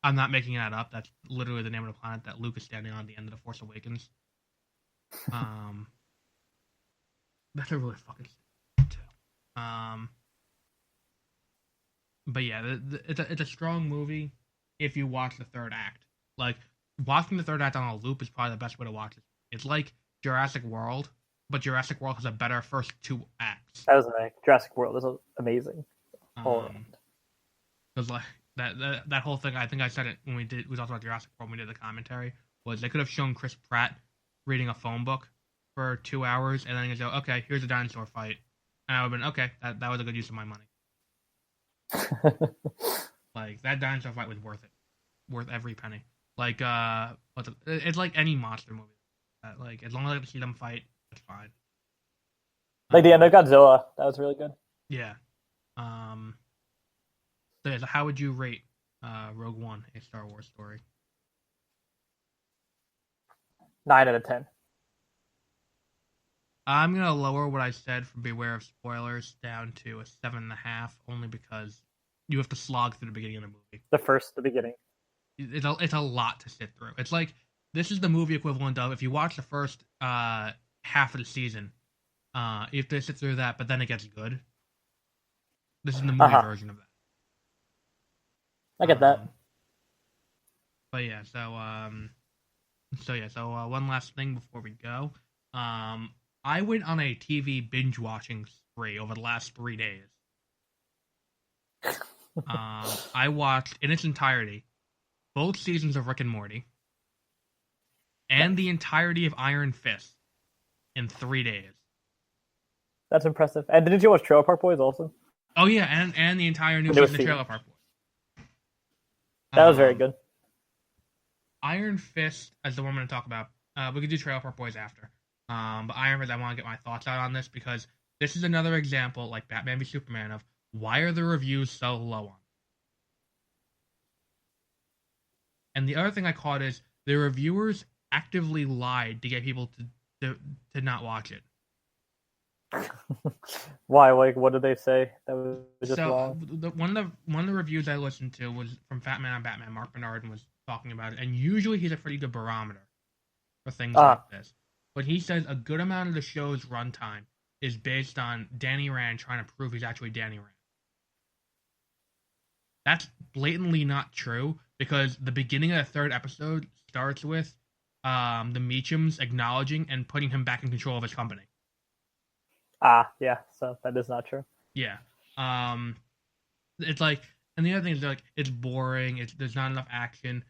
I'm not making that up. That's literally the name of the planet that Luke is standing on at the end of The Force Awakens. That's a really fucking too. But yeah, it's a strong movie if you watch the third act. Like watching the third act on a loop is probably the best way to watch it. It's like Jurassic World, but Jurassic World has a better first two acts. That was nice. Jurassic World is amazing. Because like that whole thing, I think I said it when we talked about Jurassic World when we did the commentary, was they could have shown Chris Pratt reading a phone book for 2 hours and then you go, okay, here's a dinosaur fight. And I would have been, okay, that was a good use of my money. Like that dinosaur fight was worth it. Worth every penny. Like it's like any monster movie. Like as long as I get to see them fight, it's fine. Like the end of Godzilla, that was really good. Yeah. So how would you rate Rogue One, a Star Wars story? 9 out of 10. I'm gonna lower what I said for Beware of Spoilers down to a 7.5, only because you have to slog through the beginning of the movie. The beginning. It's a lot to sit through. It's like this is the movie equivalent of if you watch the first half of the season, you have to sit through that, but then it gets good. This is the movie version of that. I get that. But yeah, so one last thing before we go. I went on a TV binge watching spree over the last 3 days. I watched in its entirety both seasons of Rick and Morty and the entirety of Iron Fist in 3 days. That's impressive. And didn't you watch Trailer Park Boys also? Oh yeah, and the entire new season of Trailer Park Boys. That was very good. Iron Fist, as the one I'm going to talk about, we could do Trailer Park Boys after. But Iron Fist, I want to get my thoughts out on this because this is another example, like Batman v Superman, of why are the reviews so low on? And the other thing I caught is the reviewers actively lied to get people to not watch it. Why? Like, what did they say that was just wrong? One of the reviews I listened to was from Fat Man on Batman. Mark Bernard was talking about it, and usually he's a pretty good barometer for things like this. But he says a good amount of the show's runtime is based on Danny Rand trying to prove he's actually Danny Rand. That's blatantly not true because the beginning of the third episode starts with the Meachums acknowledging and putting him back in control of his company. Yeah, so that is not true. Yeah. It's like, and the other thing is like, it's boring, there's not enough action.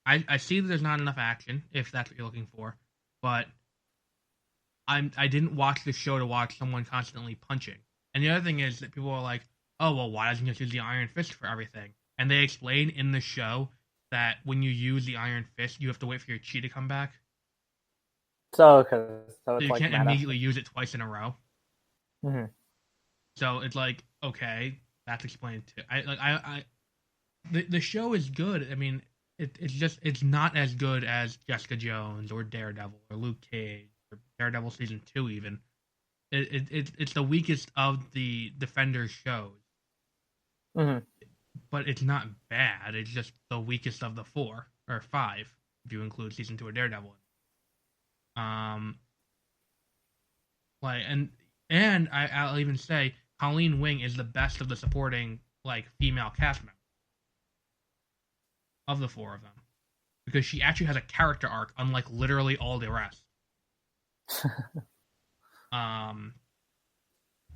I see that there's not enough action, if that's what you're looking for, but I didn't watch the show to watch someone constantly punching. And the other thing is that people are like, oh well, why doesn't he just use the Iron Fist for everything? And they explain in the show that when you use the Iron Fist, you have to wait for your chi to come back. So okay, so So it's you like can't mana. immediately use it twice in a row. Mm-hmm. So it's like, okay, that's explained too. The show is good. I mean, it's not as good as Jessica Jones or Daredevil or Luke Cage or Daredevil season 2 even. It's the weakest of the Defenders shows. Mm-hmm. But it's not bad. It's just the weakest of the 4 or 5 if you include season 2 of Daredevil. Like I'll even say Colleen Wing is the best of the supporting like female cast members of the 4 of them because she actually has a character arc, unlike literally all the rest. And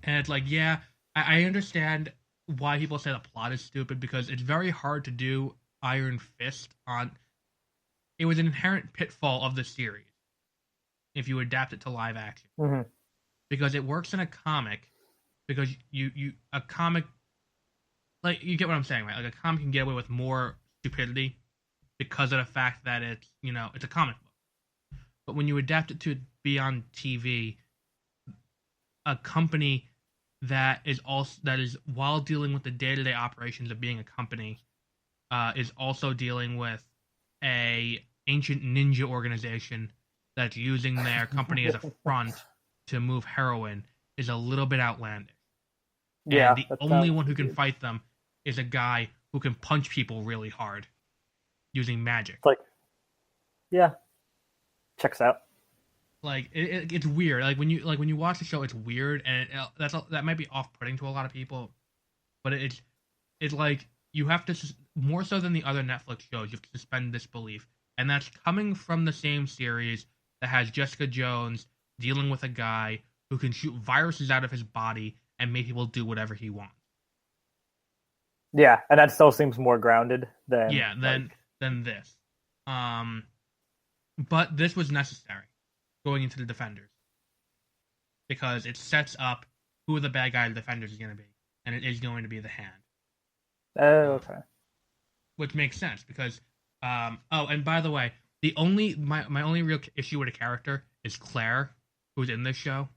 it's like, yeah, I understand why people say the plot is stupid because it's very hard to do Iron Fist on. It was an inherent pitfall of the series if you adapt it to live action. Mm-hmm. Because it works in a comic because a comic, like, you get what I'm saying, right? Like a comic can get away with more stupidity because of the fact that it's a comic book. But when you adapt it to be on TV, a company that is while dealing with the day-to-day operations of being a company, is also dealing with a ancient ninja organization that's using their company as a front to move heroin is a little bit outlandish. Yeah, and the only one who can fight them is a guy who can punch people really hard using magic. It's like, yeah, checks out. Like it's weird. Like when you watch the show, it's weird, and that might be off-putting to a lot of people. But it's like you have to, more so than the other Netflix shows, you have to suspend disbelief, and that's coming from the same series that has Jessica Jones dealing with a guy who can shoot viruses out of his body and make people do whatever he wants. Yeah, and that still seems more grounded than than this. But this was necessary going into the Defenders because it sets up who the bad guy of the Defenders is going to be, and it is going to be the Hand. Oh, okay. Which makes sense because and by the way, my only real issue with a character is Claire, who's in this show.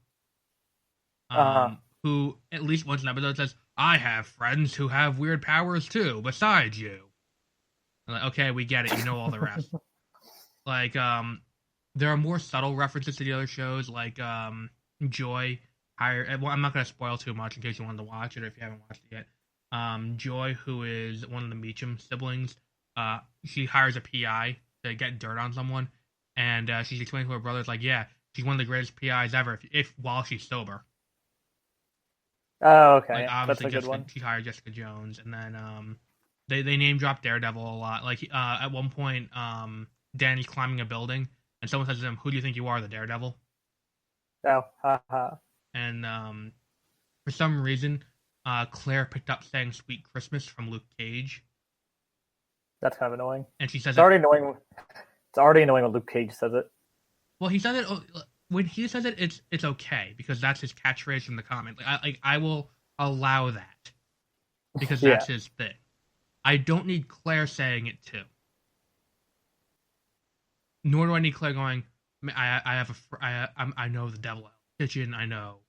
Who at least once an episode says, "I have friends who have weird powers too, besides you." I'm like, okay, we get it. You know all the rest. Like, there are more subtle references to the other shows, like Joy. Well, I'm not gonna spoil too much in case you wanted to watch it or if you haven't watched it yet. Joy, who is one of the Meacham siblings, she hires a PI to get dirt on someone, and she's explaining to her brothers, like, yeah, she's one of the greatest PIs ever if while she's sober. Oh, okay. Like, obviously, that's a good one. She hired Jessica Jones, and then they name drop Daredevil a lot. Like at one point, Danny's climbing a building, and someone says to him, "Who do you think you are, the Daredevil?" Oh, haha. And for some reason, Claire picked up saying "Sweet Christmas" from Luke Cage. That's kind of annoying. And she says it's already annoying. It's already annoying when Luke Cage says it. Well, he says it when he says it. It's okay because that's his catchphrase from the comic. I will allow that because that's his thing. I don't need Claire saying it too. Nor do I need Claire going, I know the devil out in the kitchen. I know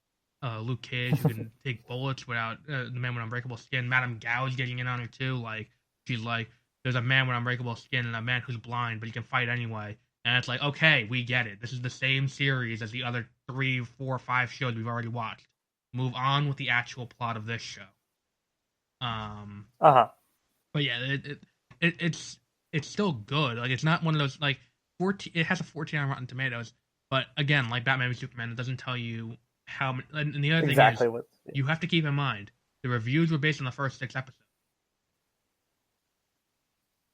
Luke Cage who can take bullets without the man with unbreakable skin. Madame Gao's getting in on her too. Like, she's like, there's a man with unbreakable skin and a man who's blind, but he can fight anyway. And it's like, okay, we get it. This is the same series as the other 3, 4, 5 shows we've already watched. Move on with the actual plot of this show. But yeah, it's still good. Like, it's not one of those, like, 14. It has a 14 on Rotten Tomatoes, but again, like Batman v Superman, it doesn't tell you how. And the other thing is, you have to keep in mind the reviews were based on the first 6 episodes,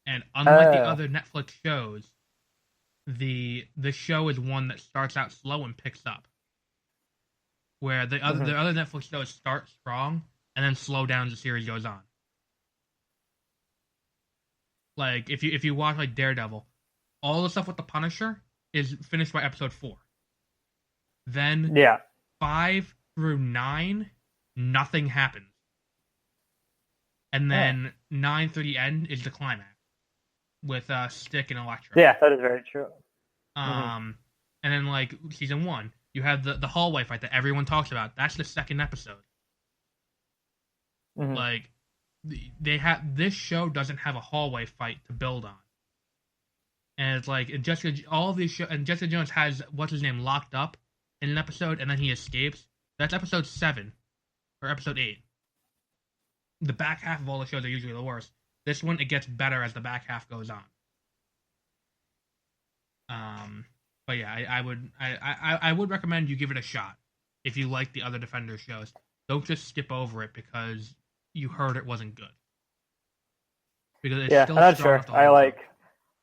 and unlike the other Netflix shows, the show is one that starts out slow and picks up, where the other Netflix shows start strong and then slow down as the series goes on. Like if you watch like Daredevil, all the stuff with the Punisher is finished by episode 4. Then 5 through 9, nothing happens. And then 9 through the end is the climax with Stick and Electro. Yeah, that is very true. And then like season 1, you have the hallway fight that everyone talks about. That's the second episode. Like this show doesn't have a hallway fight to build on. And it's like all of these shows, and Jessica Jones has what's his name locked up in an episode, and then he escapes. That's episode 7 or episode 8. The back half of all the shows are usually the worst. This one, it gets better as the back half goes on. But yeah, I would recommend you give it a shot if you like the other Defenders shows. Don't just skip over it because you heard it wasn't good. Because it's still I'm not sure. I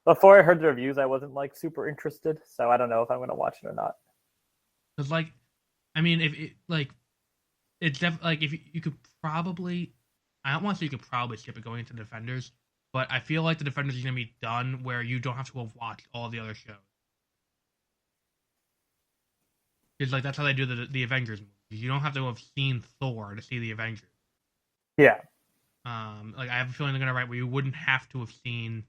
before I heard the reviews, I wasn't like super interested, so I don't know if I'm going to watch it or not. Because like, I mean, if it like, it's definitely like if you could probably. I don't want to say you could probably skip it going into Defenders, but I feel like the Defenders is going to be done where you don't have to have watched all the other shows. Because like that's how they do the Avengers movies. You don't have to have seen Thor to see the Avengers. Yeah. Like I have a feeling they're going to write where you wouldn't have to have seen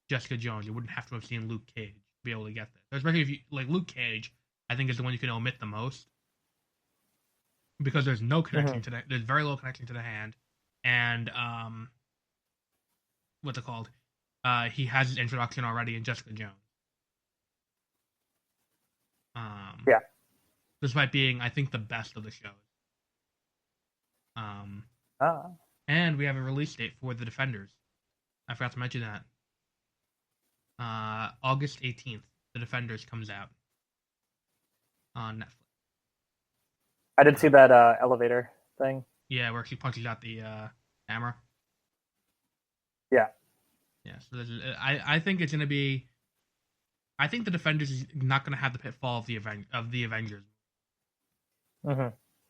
Jessica Jones. You wouldn't have to have seen Luke Cage to be able to get this. Especially if you like Luke Cage, I think is the one you can omit the most because there's no connection to that. There's very little connection to the hand. And what's it called? He has his introduction already in Jessica Jones. Despite being, I think, the best of the shows. And we have a release date for The Defenders. I forgot to mention that. August 18th, The Defenders comes out on Netflix. I did see that elevator thing. Yeah, where she punches out the hammer. Yeah. Yeah, so I think it's going to be... I think The Defenders is not going to have the pitfall of the Avengers.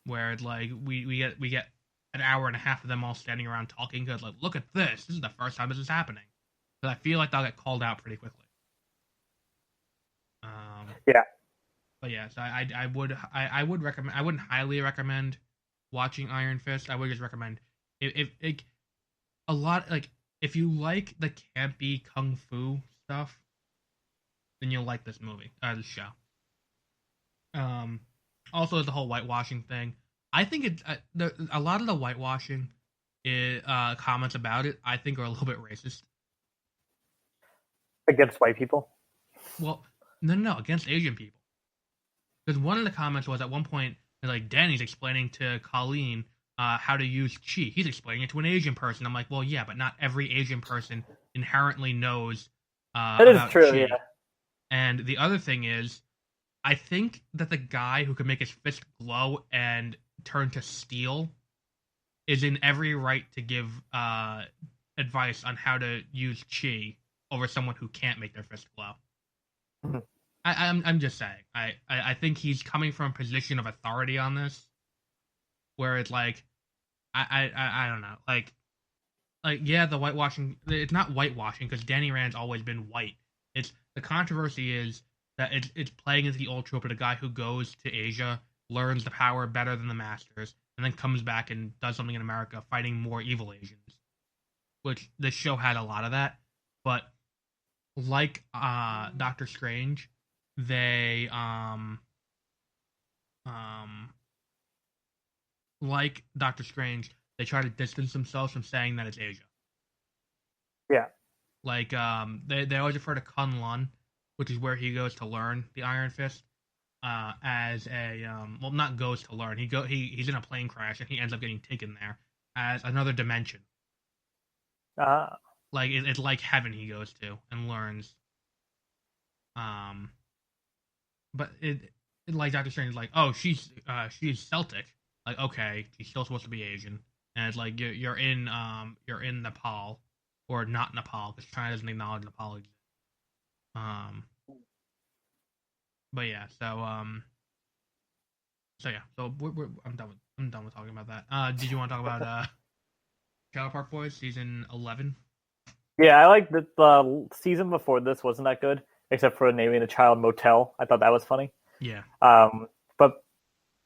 Where it's like we get an hour and a half of them all standing around talking because like, look at this. This is the first time this is happening. But I feel like they'll get called out pretty quickly. But yeah, so I would recommend. I wouldn't highly recommend watching Iron Fist. I would just recommend if a lot like if you like the campy kung fu stuff, then you'll like this movie, this show. Also, there's the whole whitewashing thing. I think it a lot of the whitewashing comments about it, I think, are a little bit racist against white people. Well, no, against Asian people. Because one of the comments was at one point, like Danny's explaining to Colleen how to use chi. He's explaining it to an Asian person. I'm like, well, yeah, but not every Asian person inherently knows that is about true, chi. Yeah. And the other thing is, I think that the guy who can make his fist glow and turn to steel is in every right to give advice on how to use chi over someone who can't make their fist glow. I'm just saying. I think he's coming from a position of authority on this, where it's like, I don't know, like yeah, the whitewashing. It's not whitewashing because Danny Rand's always been white. It's the controversy is that it's playing into the old trope of the guy who goes to Asia, learns the power better than the masters, and then comes back and does something in America, fighting more evil Asians. Which this show had a lot of that, but like Doctor Strange, they like Doctor Strange, they try to distance themselves from saying that it's Asia. Yeah. Like they always refer to Kunlun, which is where he goes to learn the Iron Fist, as a well, not goes to learn. He's in a plane crash and he ends up getting taken there as another dimension. Like it's like heaven he goes to and learns. But it like Doctor Strange is like, oh, she's Celtic. Like, okay, she's still supposed to be Asian, and it's like you're in Nepal, or not Nepal because China doesn't acknowledge Nepal exists. But yeah, so yeah, so I'm done with talking about that. Did you want to talk about Trailer Park Boys season 11? Yeah, I like that the season before this wasn't that good, except for naming the child Motel. I thought that was funny. Yeah. But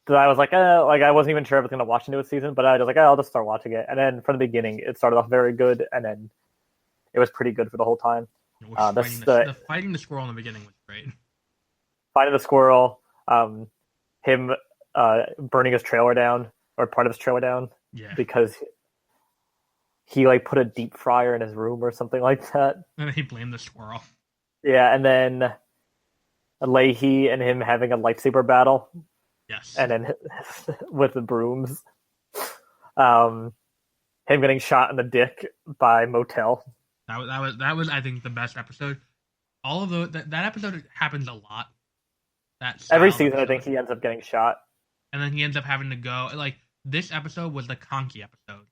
but I was like I wasn't even sure I was going to watch the newest season, but I was like, I'll just start watching it. And then from the beginning, it started off very good, and then it was pretty good for the whole time. The fighting the squirrel in the beginning was great. Fighting the squirrel, him burning his trailer down, or part of his trailer down, because he like put a deep fryer in his room or something like that. And then he blamed the squirrel. Yeah, and then Leahy and him having a lightsaber battle. Yes. And then with the brooms. Him getting shot in the dick by Motel. That was I think the best episode. All of that episode happens a lot. Every season episode. I think he ends up getting shot. And then he ends up having to go like this episode was the Conky episode.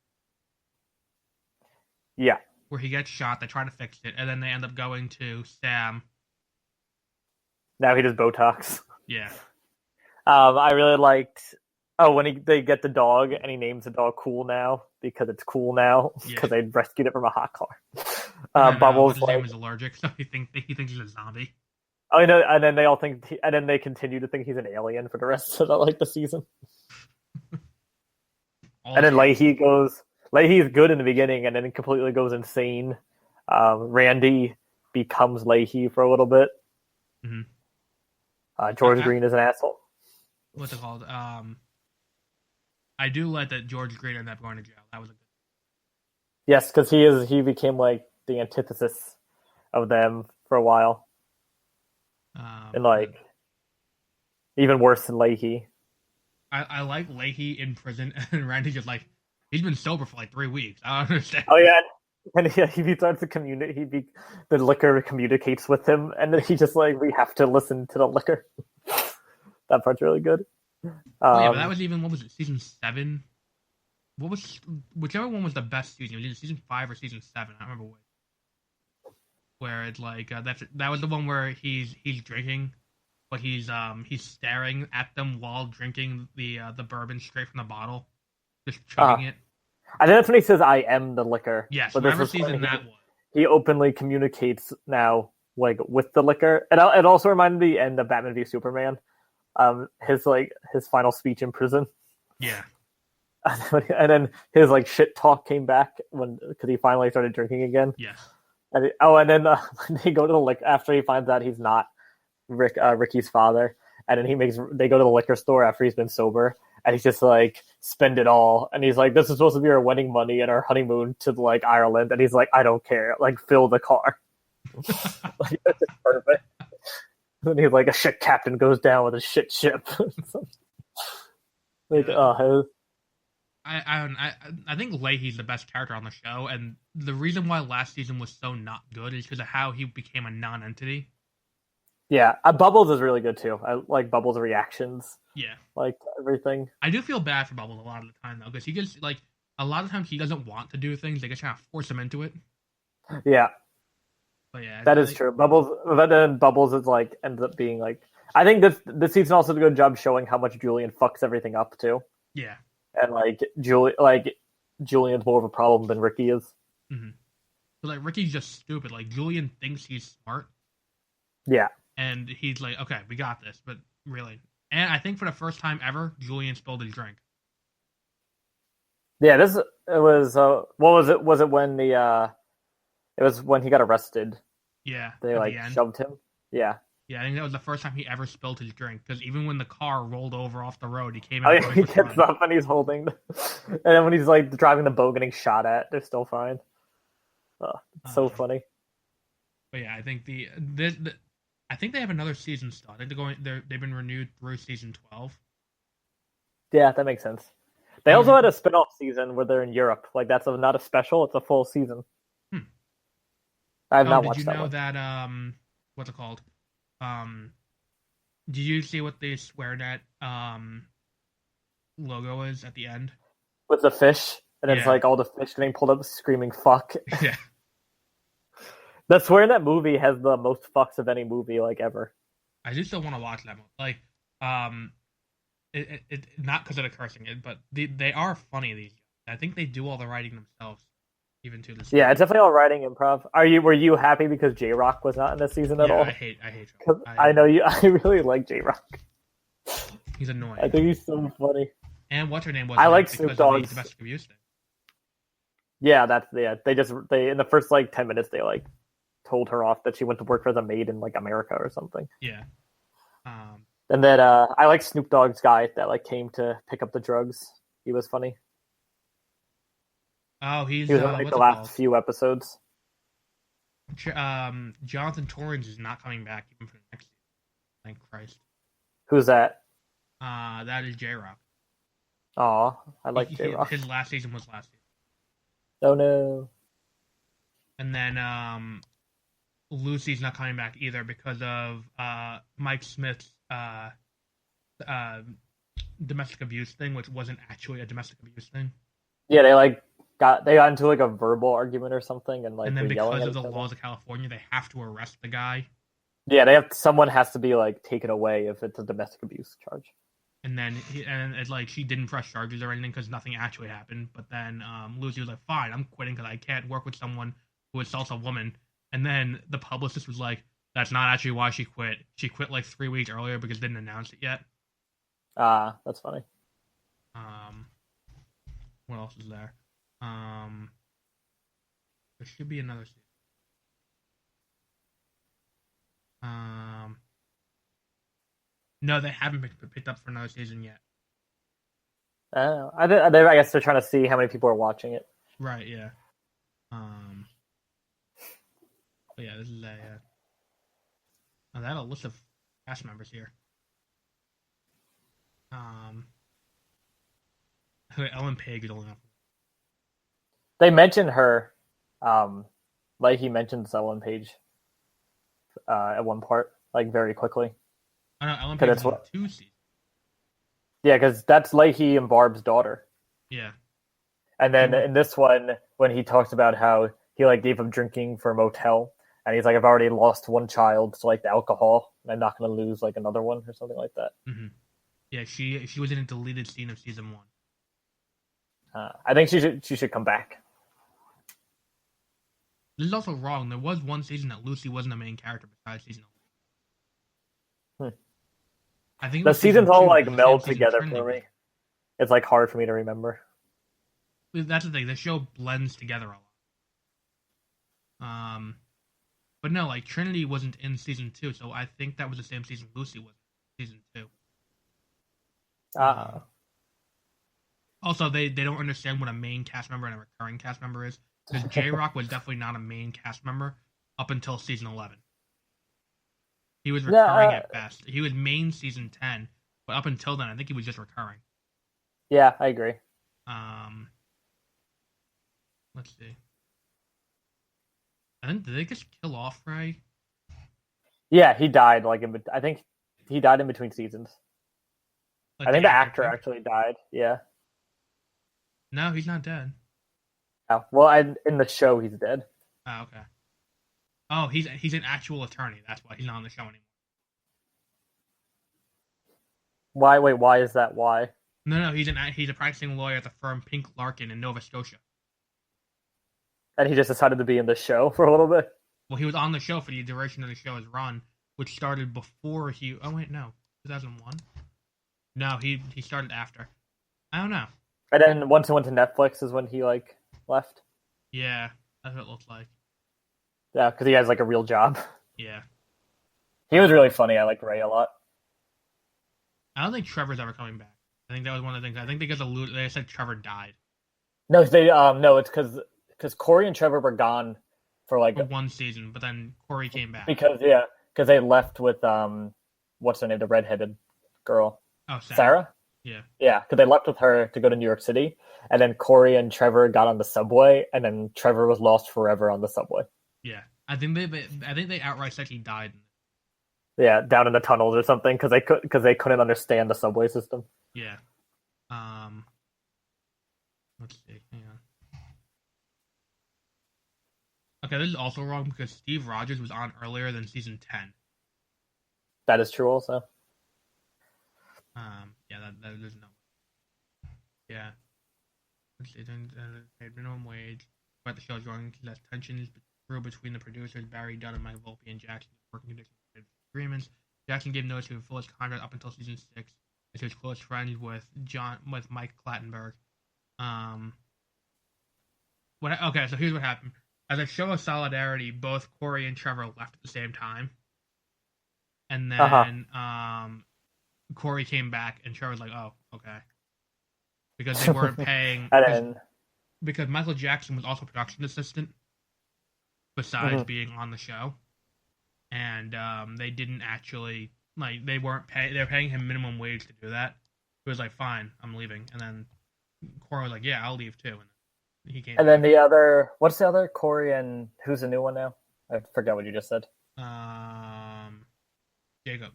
Yeah. Where he gets shot, they try to fix it, and then they end up going to Sam. Now he does Botox. Yeah. I really liked when they get the dog and he names the dog Cool Now because it's cool now because they rescued it from a hot car. Bubbles his name is allergic, so he thinks he's a zombie. Oh, I know, and then they all think, and then they continue to think he's an alien for the rest of the season. And then Leahy's good in the beginning, and then it completely goes insane. Randy becomes Leahy for a little bit. Mm-hmm. George Green is an asshole. What's it called? I do like that George Green ended up going to jail. That was a good. Yes, because he became like the antithesis of them for a while, and like even worse than Leahy. I like Leahy in prison, and Randy just like he's been sober for like 3 weeks. I don't understand. Oh yeah, and he starts to communicate. The liquor communicates with him, and then he just like we have to listen to the liquor. That part's really good. But that was even, what was it, season 7? Whichever one was the best season. It was either season 5 or season 7. I don't remember which. Where it's like that was the one where he's drinking, but he's staring at them while drinking the bourbon straight from the bottle, just chugging it. I think that's when he says, "I am the liquor." Yes, whatever season that was. He openly communicates now, like with the liquor, and it also reminded me in the Batman v Superman. His final speech in prison. Yeah. And then his like shit talk came back because he finally started drinking again. Yeah. And then when they go to the after he finds out he's not Ricky's father, and then they go to the liquor store after he's been sober, and he's just like spend it all, and he's like, this is supposed to be our wedding money and our honeymoon to like Ireland, and he's like, I don't care, like fill the car. Like that's just perfect. And he's like, a shit captain goes down with a shit ship. Like, I think Leahy's the best character on the show, and the reason why last season was so not good is because of how he became a non-entity. Yeah, Bubbles is really good too. I like Bubbles' reactions. Yeah, like everything. I do feel bad for Bubbles a lot of the time though, because he gets like a lot of times he doesn't want to do things; they just trying to force him into it. Yeah. But yeah, that is true. Bubbles is like ends up being like. I think this season also did a good job showing how much Julian fucks everything up too. Yeah, and like Julian's more of a problem than Ricky is. Mm-hmm. But like Ricky's just stupid. Like Julian thinks he's smart. Yeah, and he's like, okay, we got this, but really, and I think for the first time ever, Julian spilled his drink. Yeah, it was. What was it? Was it when it was when he got arrested. Yeah. They like shoved him. Yeah. Yeah, I think that was the first time he ever spilled his drink, because even when the car rolled over off the road, he came out. Oh, yeah, he gets up and he's holding, and then when he's like driving the boat, getting shot at, they're still fine. It's so funny. But yeah, I think I think they have another season still. I think they've been renewed through season 12. Yeah, that makes sense. They also had a spin-off season where they're in Europe. Like that's not a special; it's a full season. I have not watched that one. Did you know that what's it called? Did you see what the SwearNet logo is at the end? With the fish, and it's like all the fish getting pulled up screaming "fuck." Yeah. The SwearNet movie has the most fucks of any movie like ever. I just still want to watch that one. Like, it not because of the cursing, but they are funny. These, I think they do all the writing themselves. Even to this. Yeah, it's definitely all writing improv. Were you happy because J-Rock was not in this season at all? I hate him. I know you. I really like J-Rock. He's annoying. I think he's so funny. And what's her name was I like because Snoop of Dogg's. the domestic abuse thing. Yeah, they in the first like 10 minutes they like told her off that she went to work as a maid in like America or something. Yeah. And then I like Snoop Dogg's guy that like came to pick up the drugs. He was funny. Oh, he was in like the last few episodes. Jonathan Torrens is not coming back even for the next season. Thank Christ. Who's that? That is J-Rock. Aw, I like J-Rock. His last season was last season. Oh no. And then Lucy's not coming back either because of Mike Smith's domestic abuse thing, which wasn't actually a domestic abuse thing. Yeah, they got into like a verbal argument or something, and then because of the laws of California, they have to arrest the guy. Yeah, someone has to be like taken away if it's a domestic abuse charge. And then it's like she didn't press charges or anything because nothing actually happened. But then Lucy was like, "Fine, I'm quitting because I can't work with someone who assaults a woman." And then the publicist was like, "That's not actually why she quit. She quit like 3 weeks earlier because they didn't announce it yet." That's funny. What else is there? There should be another season. No, they haven't been picked up for another season yet. I guess they're trying to see how many people are watching it. Right. Yeah. But yeah, this is a. They had a list of cast members here. Ellen Page is old enough. They mentioned her, like he mentions Ellen Page at one part, like very quickly. I know Ellen Page is in 2 seasons. Yeah, because that's Leahy and Barb's daughter. Yeah. And then in this one, when he talks about how he like gave up drinking for a motel, and he's like, I've already lost one child to like the alcohol, and I'm not going to lose like another one or something like that. Mm-hmm. Yeah, she was in a deleted scene of season 1. I think she should come back. This is also wrong. There was one season that Lucy wasn't a main character besides season 11. I think the seasons all like meld together for me. It's like hard for me to remember. That's the thing. The show blends together a lot. But no, like Trinity wasn't in season 2, so I think that was the same season Lucy was in season 2. Also, they don't understand what a main cast member and a recurring cast member is. Because J-Rock was definitely not a main cast member up until season 11. He was recurring at best. He was main season 10, but up until then, I think he was just recurring. Yeah, I agree. Let's see. I think, did they just kill off Ray? Yeah, he died. I think he died in between seasons. Like I think the actor actually died. Yeah. No, he's not dead. Oh, well, in the show, he's dead. Oh, okay. Oh, he's an actual attorney. That's why he's not on the show anymore. Why? Wait, why is that? Why? No, he's a practicing lawyer at the firm Pink Larkin in Nova Scotia. And he just decided to be in the show for a little bit. Well, he was on the show for the duration of the show's run, which started before he. Oh wait, no, 2001. No, he started after. I don't know. And then once he went to Netflix is when he like left. Yeah, that's what it looks like. Yeah, because he has like a real job. Yeah. He was really funny. I like Ray a lot. I don't think Trevor's ever coming back. I think that was one of the things. I think because they said Trevor died. No, it's because Corey and Trevor were gone for 1 season, but then Corey came back. Because they left with what's her name, the redheaded girl. Oh, Sarah? Yeah. Yeah, because they left with her to go to New York City, and then Corey and Trevor got on the subway, and then Trevor was lost forever on the subway. Yeah, I think they outright said he died. Yeah, down in the tunnels or something because they couldn't understand the subway system. Yeah. Let's see. Hang on. Okay, this is also wrong because Steve Rogers was on earlier than season 10. That is true, also. Yeah, that there's no. Yeah. Let's see. Paid minimum wage. But the show's going less tensions grew between the producers Barry Dunn and Mike Volpe and Jackson working conditions agreements. Jackson gave notice to fulfill his contract up until season 6. is his close friend with Mike Clattenburg. Okay, so here's what happened. As a show of solidarity, both Corey and Trevor left at the same time, and then Corey came back, and Trevor was like, "Oh, okay," because they weren't paying. Because Michael Jackson was also production assistant, besides being on the show, and they didn't actually they weren't pay. They were paying him minimum wage to do that. He was like, "Fine, I'm leaving," and then Corey was like, "Yeah, I'll leave too." And he came. And then the other, what's the other? Corey and who's the new one now? I forgot what you just said. Jacob.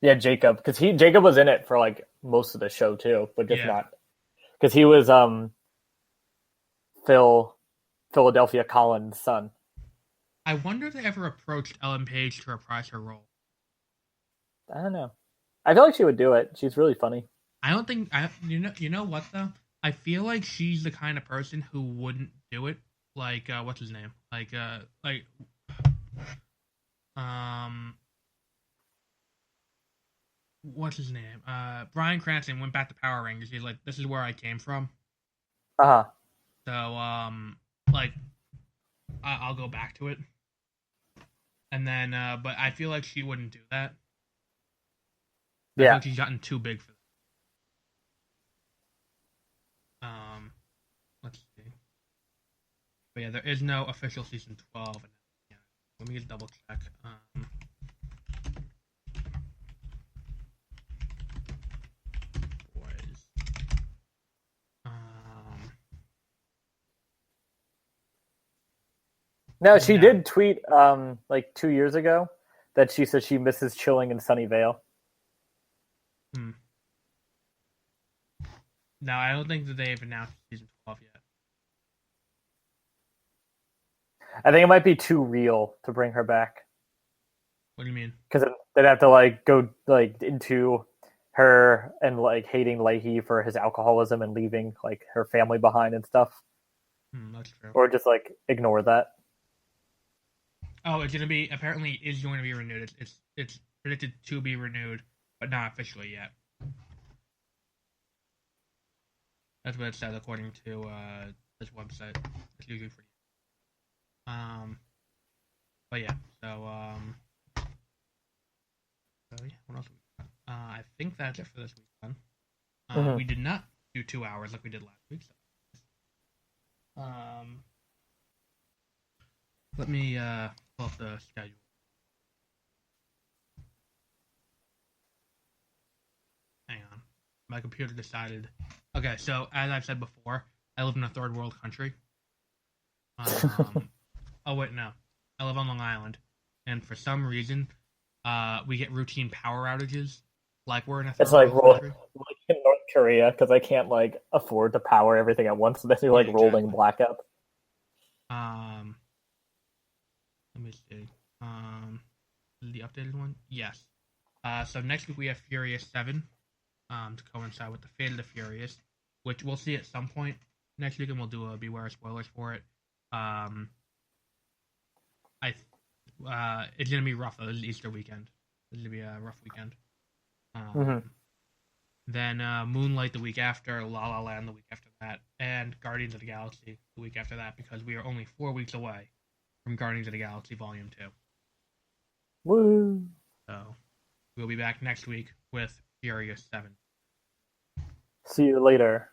Yeah, Jacob, because Jacob was in it for like most of the show too, but just not because he was Philadelphia Collins' son. I wonder if they ever approached Ellen Page to reprise her role. I don't know. I feel like she would do it. She's really funny. I don't think you know what though? I feel like she's the kind of person who wouldn't do it. Like what's his name? What's his name? Bryan Cranston went back to Power Rangers. He's like, this is where I came from. So I'll go back to it. And then but I feel like she wouldn't do that. I think she's gotten too big for that. Let's see. But yeah, there is no official season 12. Let me just double check. Boys. No, she did tweet like 2 years ago that she said she misses chilling in Sunnyvale. No, I don't think that they've announced season 12 yet. I think it might be too real to bring her back. What do you mean? Because they'd have to like go like into her and like hating Leahy for his alcoholism and leaving like her family behind and stuff. That's true. Or just like ignore that. Oh, it's going to be renewed. It's predicted to be renewed, but not officially yet. That's what it said according to this website. It's usually pretty. But yeah, so yeah, what else? I think that's it for this week. We did not do 2 hours like we did last week. So. Let me pull up the schedule. Hang on. My computer decided. Okay, so as I've said before, I live in a third world country. Oh wait, no. I live on Long Island, and for some reason, we get routine power outages. Like we're in a third world country. Like in North Korea, because I can't like afford to power everything at once. So they do like rolling blackout. Let me see. The updated one? Yes. So next week we have Furious 7 to coincide with the Fate of the Furious, which we'll see at some point next week, and we'll do a Beware of Spoilers for it. It's going to be rough, though. This is Easter weekend. It's going to be a rough weekend. Then Moonlight the week after, La La Land the week after that, and Guardians of the Galaxy the week after that, because we are only 4 weeks away from Guardians of the Galaxy Volume 2. Woo! So, we'll be back next week with Furious 7. See you later.